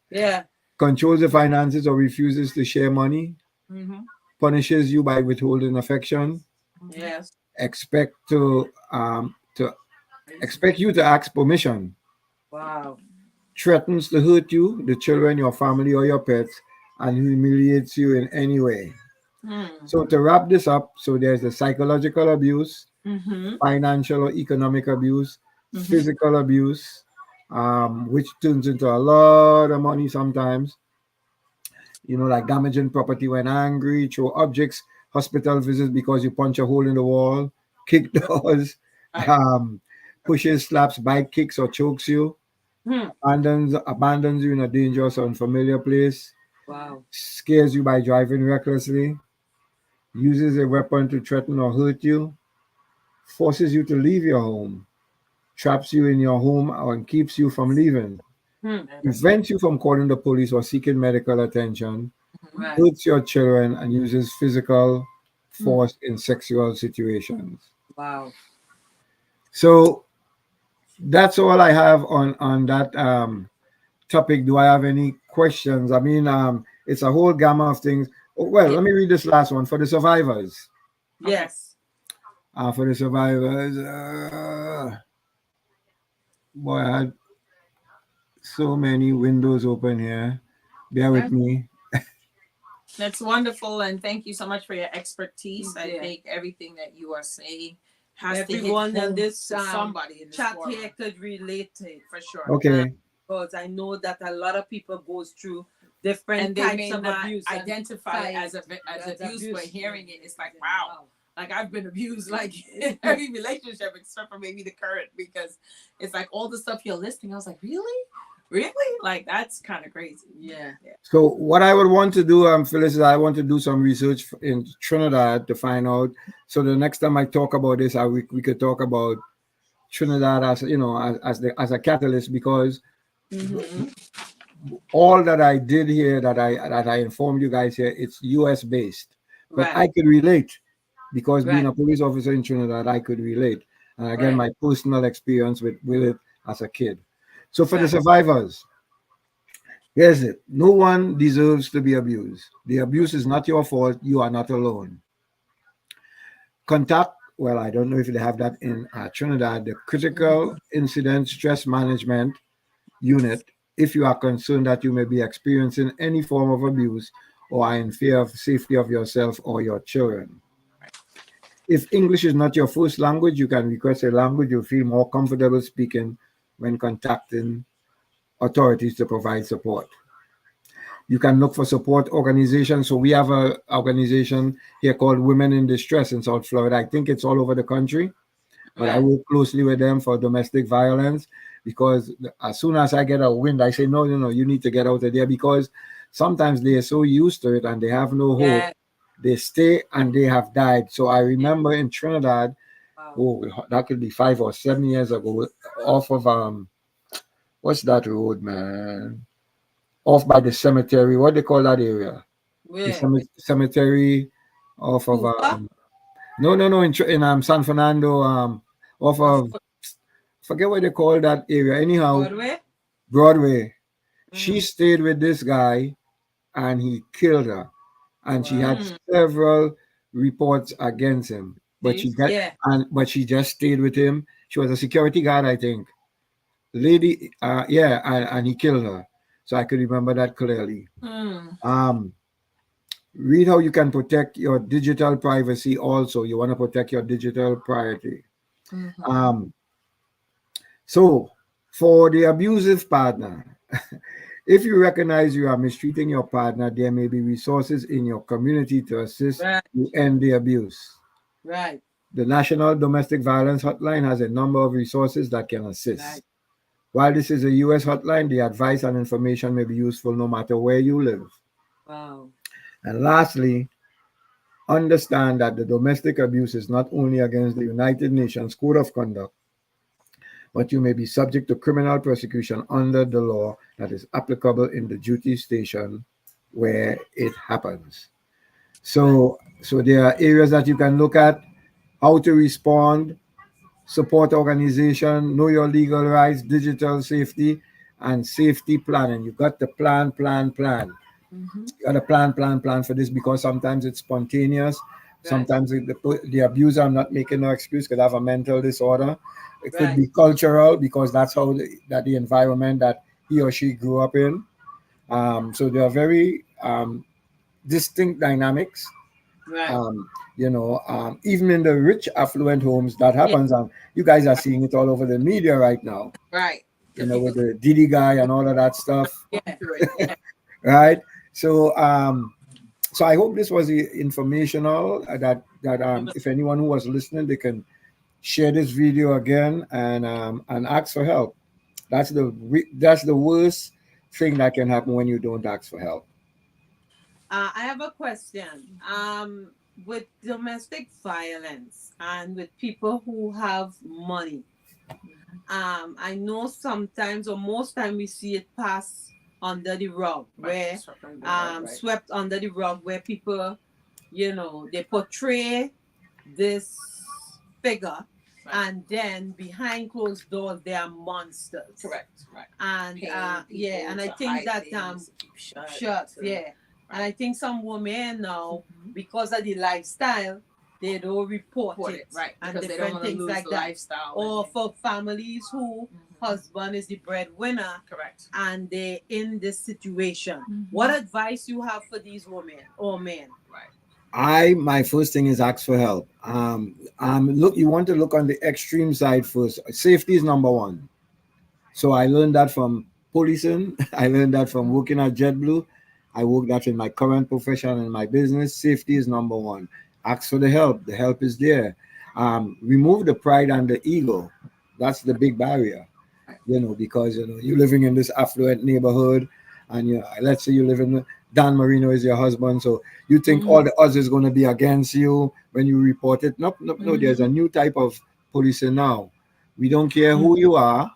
yeah. Controls the finances or refuses to share money, Mm-hmm. punishes you by withholding affection, Mm-hmm. Yes. expect to expect you to ask permission, Wow. threatens to hurt you, the children, your family, or your pets, and humiliates you in any way. So to wrap this up, so there's the psychological abuse, Mm-hmm. financial or economic abuse, Mm-hmm. physical abuse, which turns into a lot of money sometimes. Like damaging property when angry, throw objects, hospital visits because you punch a hole in the wall, kick doors, Right. um, pushes, slaps, bite, kicks, or chokes you, Hmm. abandons you in a dangerous or unfamiliar place, Wow. scares you by driving recklessly, uses a weapon to threaten or hurt you, forces you to leave your home, traps you in your home and keeps you from leaving, Hmm. Yeah, that's prevents you from calling the police or seeking medical attention, mm-hmm. Right. hurts your children, and uses physical Hmm. force in sexual situations. Wow. So that's all I have on that topic. Do I have any questions? I mean, it's a whole gamma of things. Oh, well, Yeah. let me read this last one for the survivors. Okay. Yes. For the survivors, boy, I had so many windows open here. Bear with That, me. that's wonderful, and thank you so much for your expertise. I Yeah. think everything that you are saying has to hit Everyone on home this to somebody in this chat forum, here could relate to it. for sure. Okay. Because I know that a lot of people goes through different And they types may of not abuse and identify it as abuse, but hearing it, it's like, wow, like I've been abused, like in every relationship except for maybe the current, because it's like all the stuff you're listing. I was like, really, really, like that's kind of crazy. Yeah. Yeah. So what I would want to do, Phyllis, is I want to do some research in Trinidad to find out. So the next time I talk about this, we could talk about Trinidad as as a catalyst, because Mm-hmm. all that I did here, that I informed you guys here, it's U.S. based, but Right. I could relate because being Right. a police officer in Trinidad, I could relate, and again, Right. my personal experience with it as a kid. So for the Right. survivors, here's it: no one deserves to be abused. The Right. abuse is not your fault. You are not alone. Contact. Well, I don't know if they have that in Trinidad. The Critical Incident Stress Management Unit, if you are concerned that you may be experiencing any form of abuse or are in fear of safety of yourself or your children. If English is not your first language, you can request a language you feel more comfortable speaking when contacting authorities to provide support. You can look for support organizations. So we have a organization here called Women in Distress in South Florida. I think it's all over the country, but I Right. work closely with them for domestic violence, because as soon as I get a wind, I say, no, no, no, you need to get out of there, because sometimes they are so used to it and they have no hope. Yeah. They stay and they have died. So I Yeah. remember in Trinidad, Wow. oh, that could be 5 or 7 years ago, off of what's that road, man? Off by the cemetery. What they call that area? The Where? cemetery off of Tupa? no, no, no, in San Fernando, off What's of, forget what they call that area. Anyhow, Broadway? Broadway. She Mm. stayed with this guy and he killed her. And she Wow. had Mm. several reports against him. But See? she just stayed with him. She was a security guard, I think. Lady, yeah, and he killed her. So I could remember that clearly. Mm. Um, read how you can protect your digital privacy also. You want to protect your digital privacy. Mm-hmm. Um, so for the abusive partner, If you recognize you are mistreating your partner, there may be resources in your community to assist Right, you end the abuse. right, The National Domestic Violence Hotline has a number of resources that can assist. right. While this is a US hotline, the advice and information may be useful no matter where you live. Wow. And lastly, understand that the domestic abuse is not only against the United Nations Code of Conduct, but you may be subject to criminal prosecution under the law that is applicable in the duty station where it happens. Right. So there are areas that you can look at: how to respond, support organization, know your legal rights, digital safety, and safety planning. You got to plan. Mm-hmm. You got to plan for this, because sometimes it's spontaneous. Right. Sometimes the abuser, I'm not making no excuse, could have a mental disorder. It could Right. be cultural, because that's how the environment that he or she grew up in. So there are very distinct dynamics. Right. um, Even in the rich, affluent homes, that Yeah. happens. And you guys are seeing it all over the media right now, Right. The with people the Diddy guy and all of that stuff, going Yeah. through it. Yeah. right? So, so I hope this was informational. If anyone who was listening, they can share this video again and ask for help. That's the worst thing that can happen when you don't ask for help. I have a question. With domestic violence and with people who have money, I know sometimes or most time we see it pass under the rug, Right. where Swept under the rug, right. swept under the rug, where people, they portray this figure, Right. and then behind closed doors they are monsters. Correct. Right. And Paying yeah, people and I to think hide that things, to keep shut. yeah. And Right. I think some women now, Mhm. because of the lifestyle, they don't report Report it it, right? and Because they don't different want to things lose like the that. lifestyle. Or for families who Mhm. husband is the breadwinner Correct. and they're in this situation. Mhm. What advice you have for these women or men? Right. My first thing is ask for help. Look, you want to look on the extreme side first. Safety is number one. So I learned that from policing. I learned that from working at JetBlue. I work that in my current profession and my business. Safety is number one. Ask for the help. The help is there. Remove the pride and the ego. That's the big barrier, Right. because you're living in this affluent neighborhood, and let's say you live in Dan Marino is your husband, so you think Mhm. all the odds is going to be against you when you report it. No, no, no. There's a Mhm. new type of policing now. We don't care Mhm. who you are.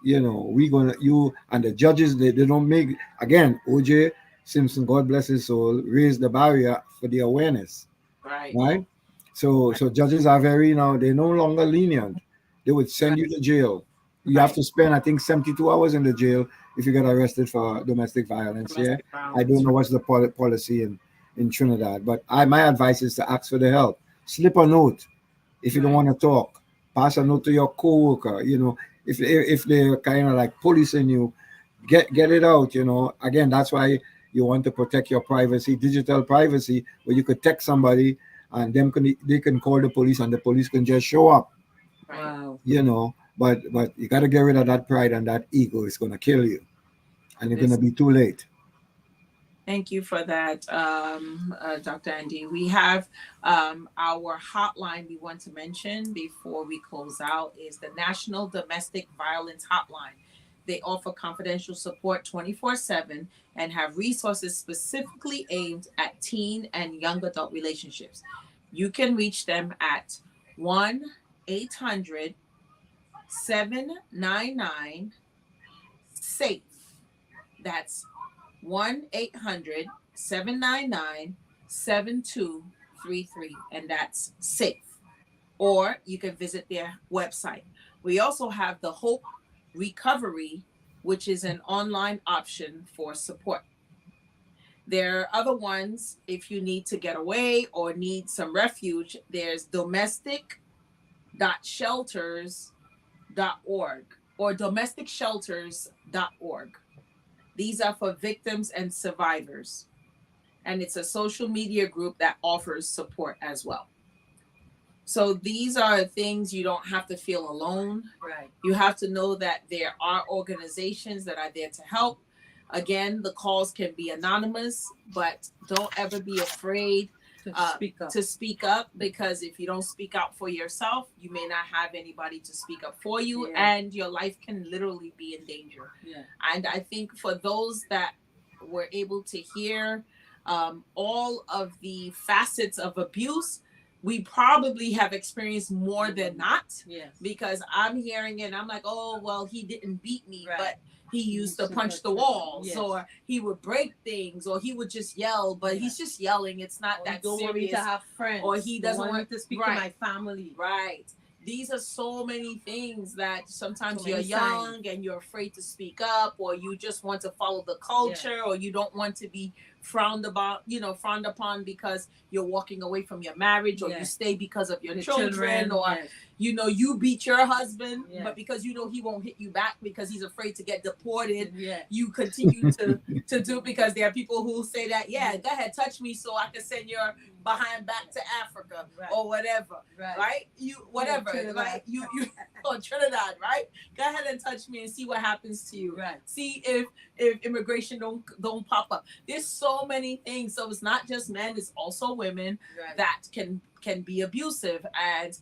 We gonna you and the judges, they don't make, again, OJ Simpson, God bless his soul, raised the barrier for the awareness, Right. right? So Right. so judges are very, now they're no longer lenient. They would send Right. you to jail. You have Right. to spend, I think, 72 hours in the jail if you get arrested for domestic violence. Yeah, Domestic I don't violence. know Right. what's the policy in Trinidad, but my advice is to ask for the help. Slip a note. If you don't Right. want to talk, pass a note to your coworker. If they're kind of like policing you, get it out. Again, that's why you want to protect your privacy, digital privacy, where you could text somebody and they can call the police and the police can just show up. Right. Wow. But you got to get rid of that pride and that ego. It's gonna kill you, and it's gonna This be too late. Thank you for that, Dr. Andy. We have our hotline we want to mention before we close out is the National Domestic Violence Hotline. They offer confidential support 24/7 and have resources specifically aimed at teen and young adult relationships. You can reach them at 1-800-799-SAFE. That's 1-800-799-7233, and that's safe. Or you can visit their website. We also have the Hope Recovery, which is an online option for support. There are other ones if you need to get away or need some refuge. There's domestic.shelters.org or domesticshelters.org. These are for victims and survivors, and it's a social media group that offers support as well. So these are things you don't have to feel alone. Right. You have to know that there are organizations that are there to help. Again, the calls can be anonymous, but don't ever be afraid To speak up. to speak up, because if you don't speak out for yourself, you may not have anybody to speak up for you, Yeah. and your life can literally be in danger. Yeah. And I think for those that were able to hear all of the facets of abuse, we probably have experienced more than not, Yes. because I'm hearing it and I'm like, oh, well, he didn't beat me, Right. but he used to to punch the touch walls, yes. or he would break things, or he would just yell, but Yeah. he's just yelling. It's not Or that don't want me serious. to have friends. Or he doesn't want me want to speak right. to my family. Right. These are so many things that sometimes So you're many young signs. and you're afraid to speak up, or you just want to follow the culture, Yes. or you don't want to be frowned upon because you're walking away from your marriage, or you Yes. stay because of your The children, or yes. You beat your husband, Yes. but because he won't hit you back because he's afraid to get deported, Yes. you continue to do, because there are people who say that, yeah, go ahead, touch me so I can send your behind back to Africa, Right. or whatever, right? You whatever, right? You or Trinidad, right? Go ahead and touch me and see what happens to you. Right. See if immigration don't pop up. There's so many things. So it's not just men; it's also women Right. that can be abusive. And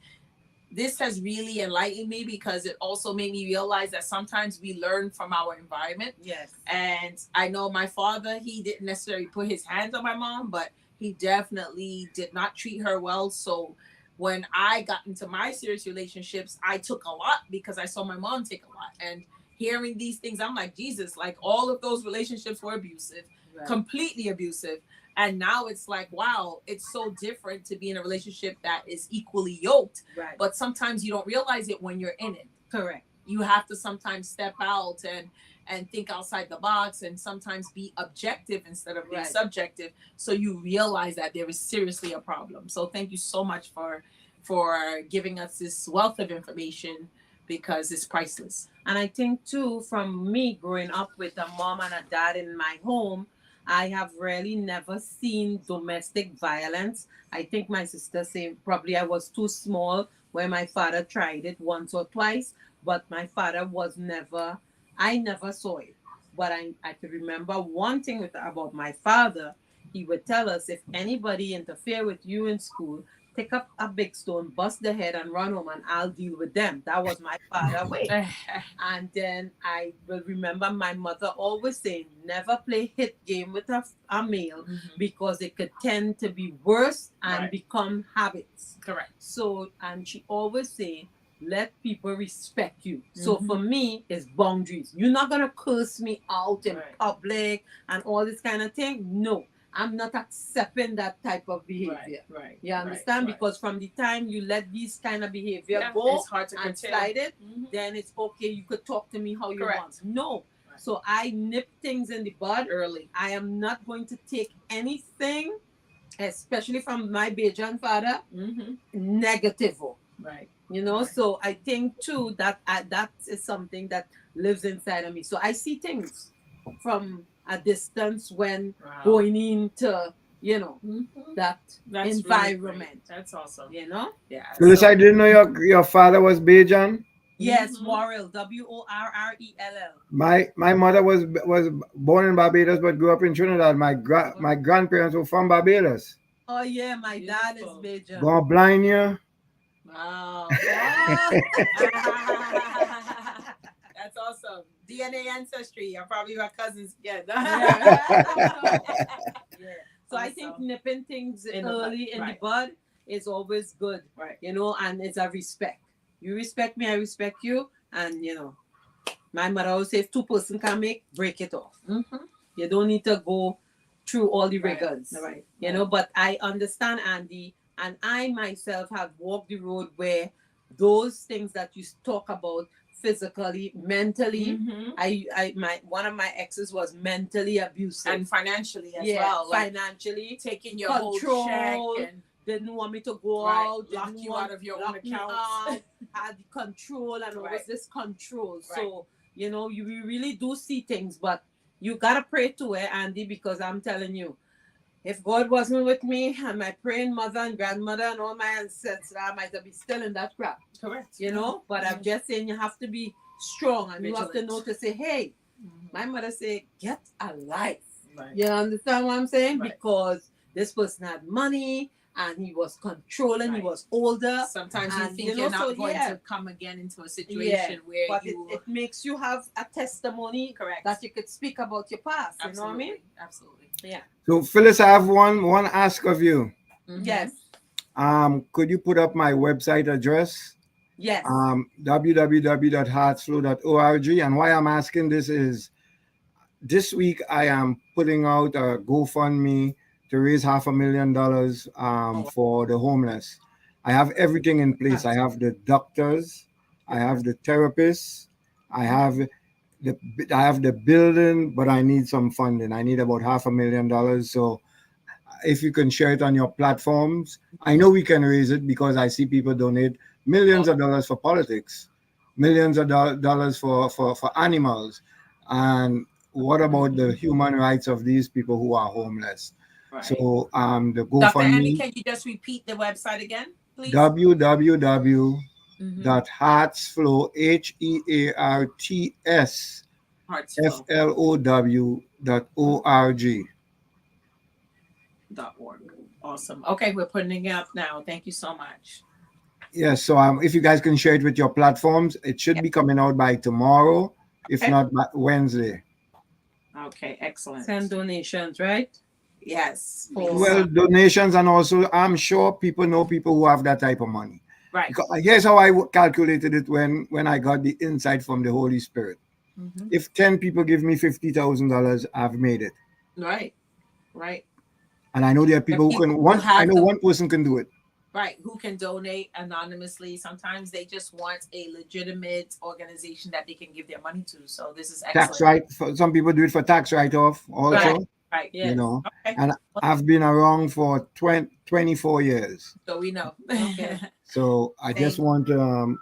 this has really enlightened me, because it also made me realize that sometimes we learn from our environment. Yes. And I know my father, he didn't necessarily put his hands on my mom, but he definitely did not treat her well. So when I got into my serious relationships, I took a lot because I saw my mom take a lot. And hearing these things, I'm like, Jesus, like all of those relationships were abusive, Right. completely abusive. And now it's like, wow, it's so different to be in a relationship that is equally yoked. Right. But sometimes you don't realize it when you're in it. Correct. You have to sometimes step out and think outside the box, and sometimes be objective instead of being Right. subjective, so you realize that there is seriously a problem. So thank you so much for giving us this wealth of information, because it's priceless. And I think too, from me growing up with a mom and a dad in my home, I have really never seen domestic violence. I think my sister said probably I was too small where my father tried it once or twice, but my father was never, I never saw it. But I could remember one thing about my father. He would tell us, if anybody interfere with you in school, pick up a big stone, bust the head, and run home, and I'll deal with them. That was my father way. And then I will remember my mother always saying, never play hit game with a male, because it could tend to be worse and Right. become habits. Correct. So, and she always say, let people respect you. So for me, it's boundaries. You're not going to curse me out in Right. public and all this kind of thing. No, I'm not accepting that type of behavior. Right. You understand? Right. Because from the time you let this kind of behavior Yeah, go it's hard to and curtail. slide it, Mhm. then it's okay. You could talk to me how you Correct. want. No. Right. So I nip things in the bud Early. I am not going to take anything, especially from my Bajan father, negative. Right. You know, Right. so I think too that that is something that lives inside of me. So I see things from a distance when Wow. going into, you know, that That's environment. Really great. That's awesome. You know? Yeah. Phyllis, I didn't know your father was Bajan. Yes, Worrell, Worrell. My mother was born in Barbados but grew up in Trinidad. My grandparents were from Barbados. Oh yeah, my dad is Beautiful. Bajan. Gonna blind you. Wow. Oh. That's awesome. DNA ancestry. You're probably my cousins again. Yeah. So I think Awesome. nipping things In the early bud, in right. the bud is always good. Right. You know, and it's a respect. You respect me, I respect you. And, you know, my mother always says, two person can make, break it off. You don't need to go through all the rigors. Right. You know, but I understand, Andy, and I myself have walked the road where those things that you talk about physically, mentally, one of my exes was mentally abusive. And financially as well. Like financially. taking your whole check and didn't want me to go right. out, lock you out of your own accounts. Had control, and Right. always this control. Right. So, you know, you really do see things, but you gotta pray to it, Andy, because I'm telling you, if God wasn't with me and my praying mother and grandmother and all my ancestors, I might have been still in that crap. Correct. You know, but I'm just saying you have to be strong and you have to Vigilant. know to say, hey, Mhm. my mother said, get a life. Right. You understand what I'm saying? Right. Because this person had money and he was controlling, he Right. was older. Sometimes you And, think you know, you're not so, going yeah. to come again into a Yeah, situation where but you it makes you have a testimony correct. that you could speak about your past. You know what I Absolutely. mean? Absolutely. Yeah. So Phyllis, I have one ask of you. Mhm. Yes. Could you put up my website address? Yes. www.heartsflow.org. And why I'm asking this is this week I am putting out a GoFundMe to raise $500,000 for the homeless. I have everything in place. I have the doctors, I have the therapists, I have the building, but I need some funding. I need about $500,000. So if you can share it on your platforms, I know we can raise it because I see people donate millions of dollars for politics, millions of dollars for animals. And what about the human rights of these people who are homeless? Right. So the Dr. Andy, GoFundMe, can you just repeat the website again, please? www.heartsflow, Mhm. HEARTS Heartsflow.org. FLOW.org. Awesome. Okay, we're putting it up now. Thank you so much. Yes, so if you guys can share it with your platforms, it should Yeah. be coming out by tomorrow, if Okay. not by Wednesday. Okay, excellent. Send donations, right? Yes. For- Well, donations, and also I'm sure people know people who have that type of money. Right. Because here's how I calculated it when I got the insight from the Holy Spirit. Mhm. If 10 people give me $50,000, I've made it. Right. Right. And I know there are The people who people can who I have know the one person can do it. right who can donate anonymously. Sometimes they just want a legitimate organization that they can give their money to. So this is Tax excellent. some people do it for tax write-off also. Right. Right. Yes. Okay. And I've been around for 24 years. So we know. Okay. So I just Thank- want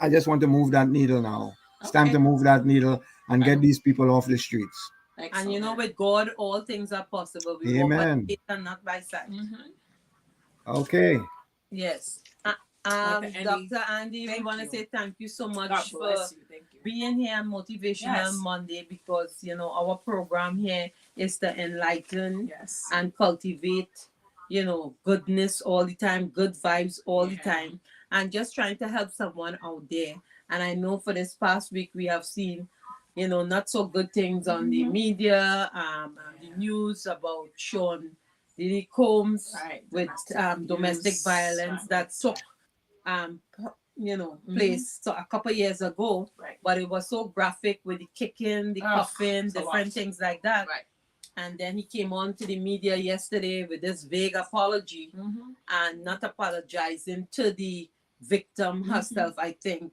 I just want to move that needle now. It's time Okay. to move that needle and get Right. these people off the streets. Excellent. And you know, with God, all things are possible. We walk by Amen. faith and not by sight. Mhm. Okay. Yes. Dr. Andy, Dr. Andy, we thank want to you. say thank you so God much for bless you. Thank you. being here on Motivational Yes. Monday, because you know our program here is to enlighten Yes. and cultivate, you know, goodness all the time, good vibes all the Yeah. time, and just trying to help someone out there. And I know for this past week we have seen, you know, not so good things on the Mhm. media, the news about Sean Diddy Combs Right. with domestic abuse. violence that took you know, Mhm. place so a couple years ago, Right. but it was so graphic with the kicking, the Ugh, cuffing, it's a different lot. things like that. Right. And then he came on to the media yesterday with this vague apology Mhm. and not apologizing to the victim Mhm. herself. I think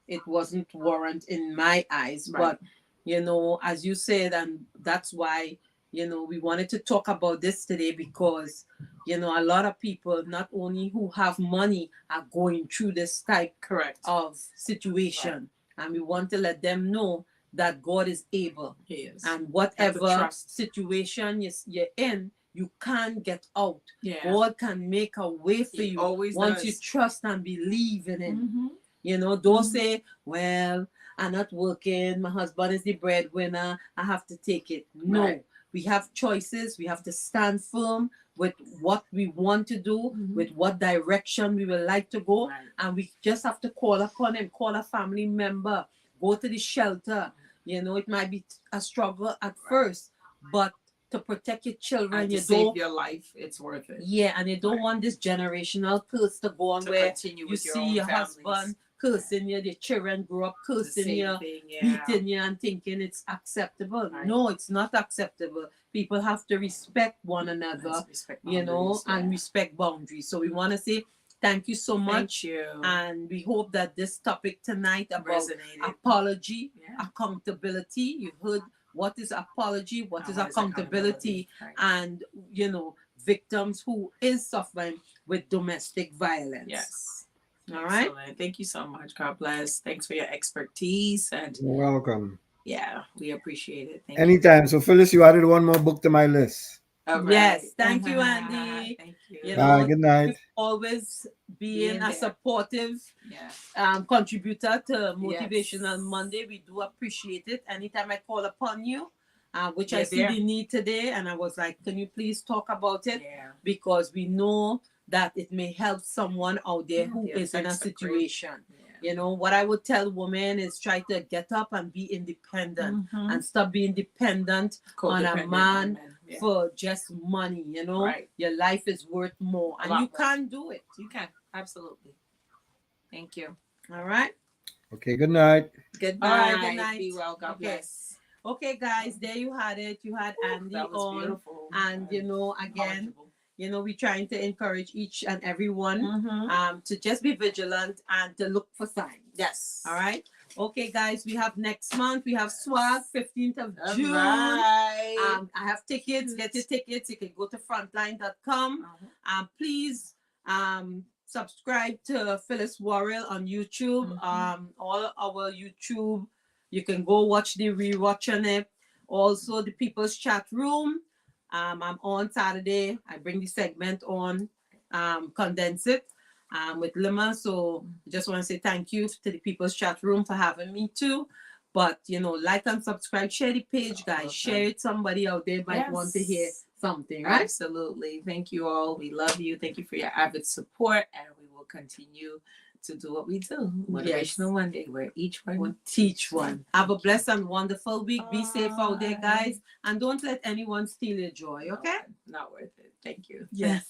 it wasn't warrant in my eyes. Right. But you know, as you said, and that's why, you know, we wanted to talk about this today, because you know a lot of people, not only who have money, are going through this type Correct. of situation, and we want to let them know that God is able, He is. and Have to whatever trust. situation you're in, you can't get out. Yeah. God can make a way for He you always once you does. trust and believe in Him. Mhm. You know, don't Mhm. say, well, I'm not working, my husband is the breadwinner, I have to take it. No, Right. we have choices. We have to stand firm with what we want to do, Mhm. with what direction we would like to go. Right. And we just have to call upon Him, call a family member, go to the shelter. You know, it might be a struggle at first, but to protect your children, And to you save don't. your life, it's worth it. Yeah, and you don't Right. want this generational curse to go on To where continue you with your see own your families. husband cursing you, the children grow up The cursing same you, thing. Yeah. beating you, and thinking it's acceptable. Right. No, it's not acceptable. People have to respect one another, Let's respect you know, boundaries, and yeah. respect boundaries. So we want to say thank you so much. Thank you. And we hope that this topic tonight about Resonated. apology, Yeah. accountability, you heard what is apology, what And is what is accountability, Right. and you know, victims who is suffering with domestic violence. Yes. All right. Excellent. Thank you so much. God bless. Thanks for your expertise. And You're welcome. yeah, we appreciate it. Thank you. Anytime. So Phyllis, you added one more book to my list. All right. Yes, thank you, Andy. Thank you. You Bye. know, Good night. always being Being a there. supportive Yeah. contributor to Motivational Yes. Monday. We do appreciate it. Anytime I call upon you, which I You're see there. the need today, and I was like, can you please talk about it? Yeah. Because we know that it may help someone out there who The is in a effects are great. situation. Yeah. You know, what I would tell women is try to get up and be independent and stop being dependent on a Codependent man women. Yeah. for just money. You know, Right. your life is worth more, A and lot you more. can do it. You can. Absolutely. Thank you. All right. Okay. Good night. Good All night. right, good night. Be well. God Okay. bless. Okay, guys, there you had it. You had Andy That was on, beautiful. and you know, again, knowledgeable. you know, we're trying to encourage each and every one Mm-hmm. to just be vigilant and to look for signs. Yes. All right. Okay, guys, we have next month. We have swag 15th of All June. right. I have tickets. Get your tickets. You can go to frontline.com. Please subscribe to Phyllis Worrell on YouTube. All our YouTube. You can go watch the rewatch on it. Also, the People's Chat Room. I'm on Saturday. I bring the segment on, condense it with Lima. So I just want to say thank you to the People's Chat Room for having me too. But you know, like and subscribe, share the page, guys. Share it. Somebody out there might want to hear something, right? Absolutely. Thank you all. We love you. Thank you for your avid support, and we will continue to do what we do. Motivational Monday, where each one One teach one. Have a blessed and wonderful week. Be safe out there, guys, and don't let anyone steal your joy. Okay? Not worth it. Thank you. Yes.